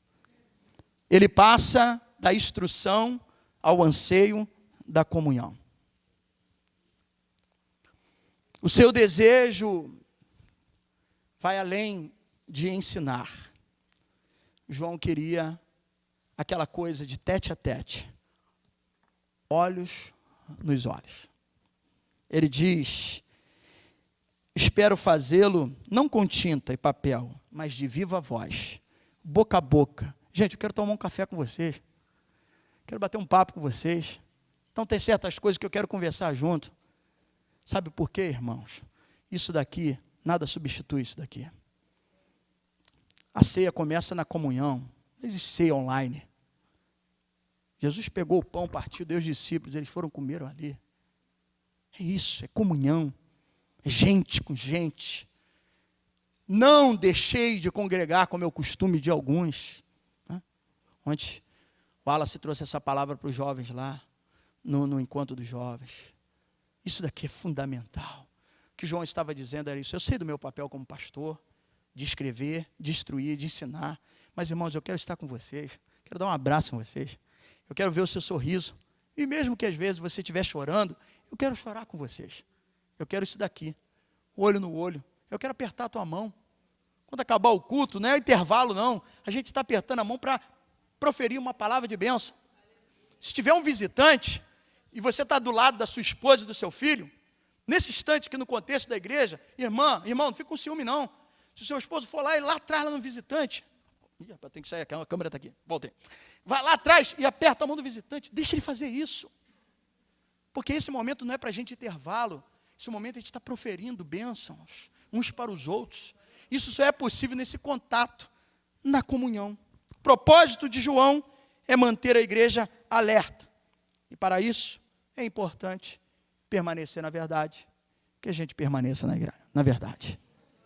Ele passa da instrução ao anseio da comunhão. O seu desejo vai além de ensinar. João queria aquela coisa de tete a tete, olhos nos olhos. Ele diz, espero fazê-lo não com tinta e papel, mas de viva voz, boca a boca. Gente, eu quero tomar um café com vocês, quero bater um papo com vocês. Então tem certas coisas que eu quero conversar junto. Sabe por quê, irmãos? Isso daqui, nada substitui isso daqui. A ceia começa na comunhão, não existe ceia online. Jesus pegou o pão, partiu, deu aos discípulos, eles foram comer ali. É isso, é comunhão, é gente com gente. Não deixei de congregar, como é o costume de alguns. Ontem, o Wallace trouxe essa palavra para os jovens lá, no encontro dos jovens. Isso daqui é fundamental. O que João estava dizendo era isso. Eu sei do meu papel como pastor, de escrever, de instruir, de ensinar. Mas, irmãos, eu quero estar com vocês. Quero dar um abraço em vocês. Eu quero ver o seu sorriso. E mesmo que às vezes você estiver chorando, eu quero chorar com vocês. Eu quero isso daqui. Olho no olho. Eu quero apertar a tua mão. Quando acabar o culto, não é intervalo não. A gente está apertando a mão para proferir uma palavra de bênção. Se tiver um visitante, e você está do lado da sua esposa e do seu filho, nesse instante que no contexto da igreja, irmão, não fica com ciúme não. Se o seu esposo for lá e lá atrás, lá no visitante, Ih, rapaz, tem que sair, a câmera está aqui. Voltei. Vai lá atrás e aperta a mão do visitante. Deixa ele fazer isso. Porque esse momento não é para a gente intervalo. Esse momento a gente está proferindo bênçãos uns para os outros. Isso só é possível nesse contato, na comunhão. O propósito de João é manter a igreja alerta. E para isso é importante permanecer na verdade. Que a gente permaneça na verdade.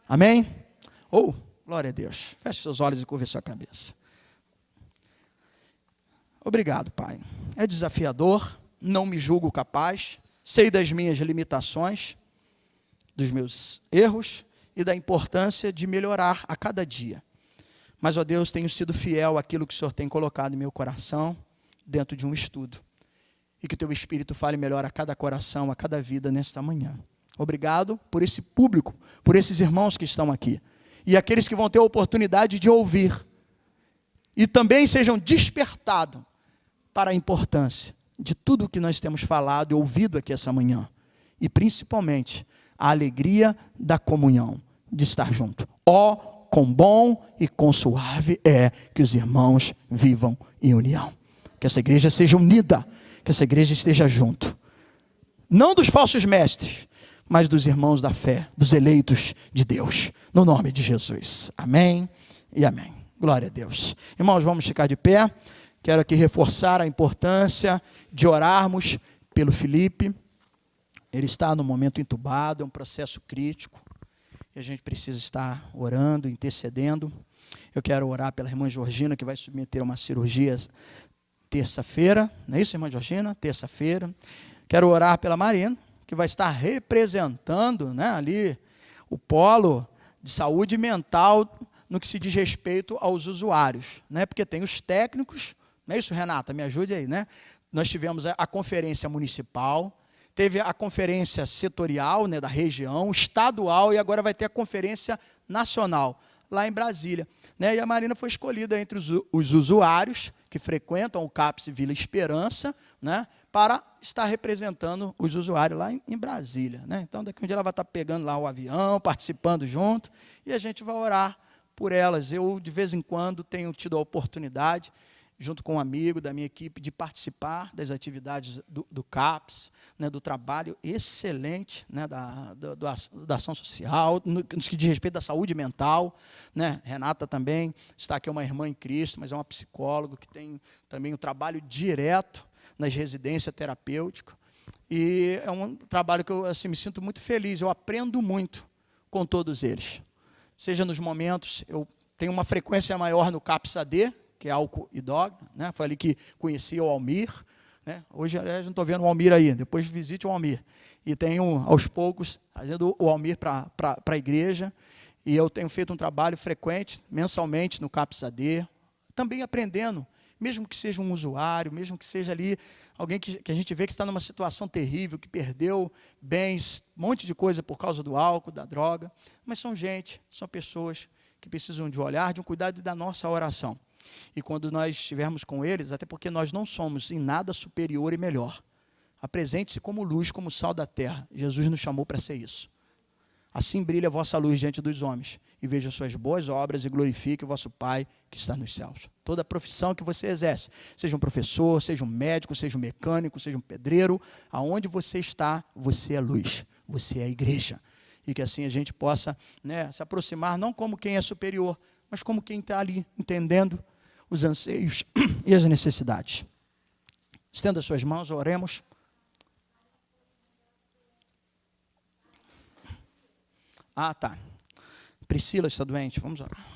Amém? Glória a Deus. Feche seus olhos e curve sua cabeça. Obrigado, Pai. É desafiador, não me julgo capaz, sei das minhas limitações, dos meus erros e da importância de melhorar a cada dia. Mas, ó Deus, tenho sido fiel àquilo que o Senhor tem colocado em meu coração, dentro de um estudo. E que o Teu Espírito fale melhor a cada coração, a cada vida nesta manhã. Obrigado por esse público, por esses irmãos que estão aqui. E aqueles que vão ter a oportunidade de ouvir. E também sejam despertados para a importância de tudo o que nós temos falado e ouvido aqui essa manhã. E principalmente, a alegria da comunhão, de estar junto. Quão bom e quão suave é que os irmãos vivam em união. Que essa igreja seja unida, que essa igreja esteja junto. Não dos falsos mestres, mas dos irmãos da fé, dos eleitos de Deus. No nome de Jesus. Amém e amém. Glória a Deus. Irmãos, vamos ficar de pé. Quero aqui reforçar a importância de orarmos pelo Felipe. Ele está no momento entubado, é um processo crítico. E a gente precisa estar orando, intercedendo. Eu quero orar pela irmã Georgina, que vai submeter a uma cirurgia terça-feira. Não é isso, irmã Georgina? Terça-feira. Quero orar pela Marina, que vai estar representando, né, ali o polo de saúde mental no que se diz respeito aos usuários. Né? Porque tem os técnicos, não é isso, Renata? Me ajude aí. Né? Nós tivemos a conferência municipal, teve a conferência setorial, né, da região, estadual, e agora vai ter a conferência nacional, lá em Brasília. Né? E a Marina foi escolhida entre os usuários que frequentam o CAPS Vila Esperança, né, para estar representando os usuários lá em Brasília. Né? Então, daqui a um dia ela vai estar pegando lá o avião, participando junto, e a gente vai orar por elas. Eu, de vez em quando, tenho tido a oportunidade, junto com um amigo da minha equipe, de participar das atividades do CAPS, né, do trabalho excelente, né, da ação social, no que diz respeito à saúde mental. Né? Renata também está aqui, é uma irmã em Cristo, mas é uma psicóloga que tem também um trabalho direto nas residências terapêuticas. E é um trabalho que eu assim, me sinto muito feliz, eu aprendo muito com todos eles. Seja nos momentos, eu tenho uma frequência maior no CAPS-AD, que é álcool e droga, né? Foi ali que conheci o Almir. Né? Hoje, aliás, não estou vendo o Almir aí, depois visite o Almir. E tenho, aos poucos, trazendo o Almir para a igreja, e eu tenho feito um trabalho frequente, mensalmente, no CAPS-AD, também aprendendo, mesmo que seja um usuário, mesmo que seja ali alguém que a gente vê que está numa situação terrível, que perdeu bens, um monte de coisa por causa do álcool, da droga, mas são pessoas que precisam de um olhar, de um cuidado e da nossa oração. E quando nós estivermos com eles, até porque nós não somos em nada superior e melhor, apresente-se como luz, como sal da terra. Jesus nos chamou para ser isso. Assim brilha a vossa luz diante dos homens, e vejam suas boas obras e glorifique o vosso Pai que está nos céus. Toda profissão que você exerce, seja um professor, seja um médico, seja um mecânico, seja um pedreiro, aonde você está, você é luz, você é a igreja. E que assim a gente possa, né, se aproximar, não como quem é superior, mas como quem está ali, entendendo os anseios e as necessidades. Estenda as suas mãos, oremos. Ah, tá. Priscila está doente, vamos orar.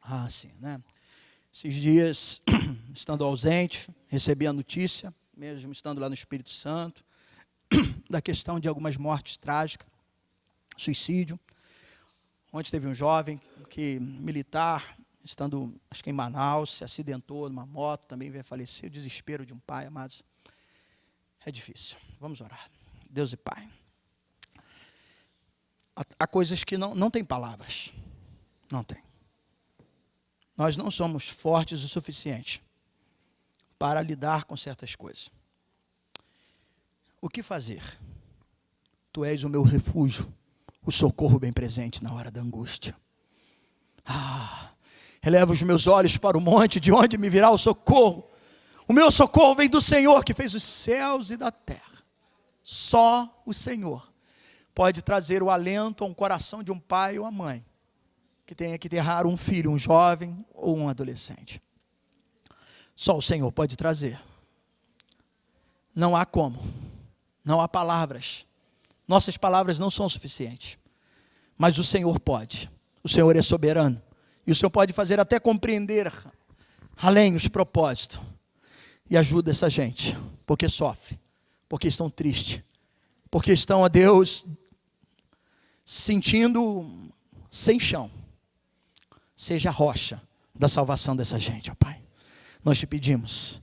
Ah, sim, né? Esses dias, estando ausente, recebi a notícia, mesmo estando lá no Espírito Santo, da questão de algumas mortes trágicas, suicídio. Ontem teve um jovem militar, estando, acho que em Manaus, se acidentou numa moto, também veio a falecer. O desespero de um pai, amados. É difícil. Vamos orar. Deus e Pai. Há coisas que não tem palavras. Não tem. Nós não somos fortes o suficiente para lidar com certas coisas. O que fazer? Tu és o meu refúgio, o socorro bem presente na hora da angústia. Eleva os meus olhos para o monte, de onde me virá o socorro. O meu socorro vem do Senhor, que fez os céus e da terra. Só o Senhor pode trazer o alento a um coração de um pai ou uma mãe, que tenha que enterrar um filho, um jovem ou um adolescente. Só o Senhor pode trazer. Não há como. Não há palavras. Nossas palavras não são suficientes. Mas o Senhor pode. O Senhor é soberano. E o Senhor pode fazer até compreender além os propósitos. E ajuda essa gente. Porque sofre. Porque estão tristes. Porque estão, a Deus, sentindo sem chão. Seja a rocha da salvação dessa gente, ó Pai. Nós te pedimos,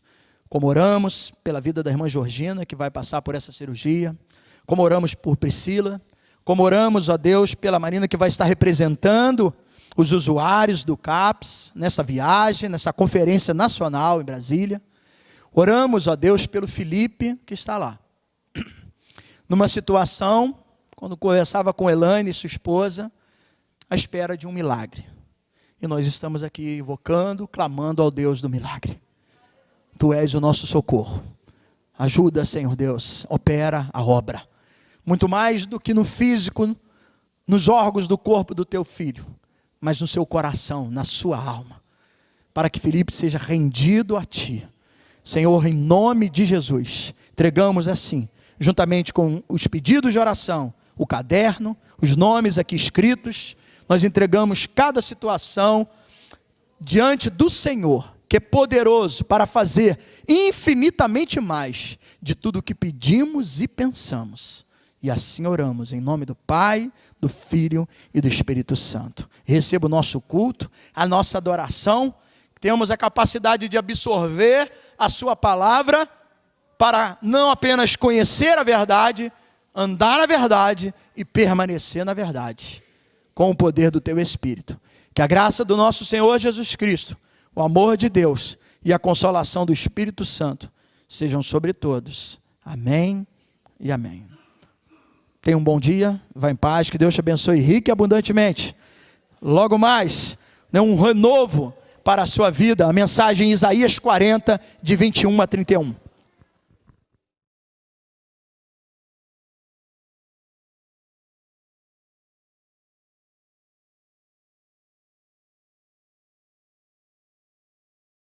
como oramos pela vida da irmã Georgina, que vai passar por essa cirurgia, como oramos por Priscila, como oramos, ó Deus, pela Marina, que vai estar representando os usuários do CAPS, nessa viagem, nessa conferência nacional em Brasília. Oramos, ó Deus, pelo Felipe, que está lá. Numa situação, quando conversava com Elaine, sua esposa, à espera de um milagre. E nós estamos aqui invocando, clamando ao Deus do milagre. Tu és o nosso socorro. Ajuda, Senhor Deus, opera a obra. Muito mais do que no físico, nos órgãos do corpo do teu filho, mas no seu coração, na sua alma. Para que Felipe seja rendido a ti. Senhor, em nome de Jesus, entregamos assim, juntamente com os pedidos de oração, o caderno, os nomes aqui escritos, nós entregamos cada situação diante do Senhor, que é poderoso para fazer infinitamente mais de tudo o que pedimos e pensamos. E assim oramos, em nome do Pai, do Filho e do Espírito Santo. Receba o nosso culto, a nossa adoração, tenhamos a capacidade de absorver a sua palavra, para não apenas conhecer a verdade, andar na verdade e permanecer na verdade. Com o poder do teu Espírito. Que a graça do nosso Senhor Jesus Cristo, o amor de Deus e a consolação do Espírito Santo sejam sobre todos. Amém e amém. Tenha um bom dia, vá em paz, que Deus te abençoe rica e abundantemente. Logo mais, um renovo para a sua vida, a mensagem em Isaías 40, de 21 a 31.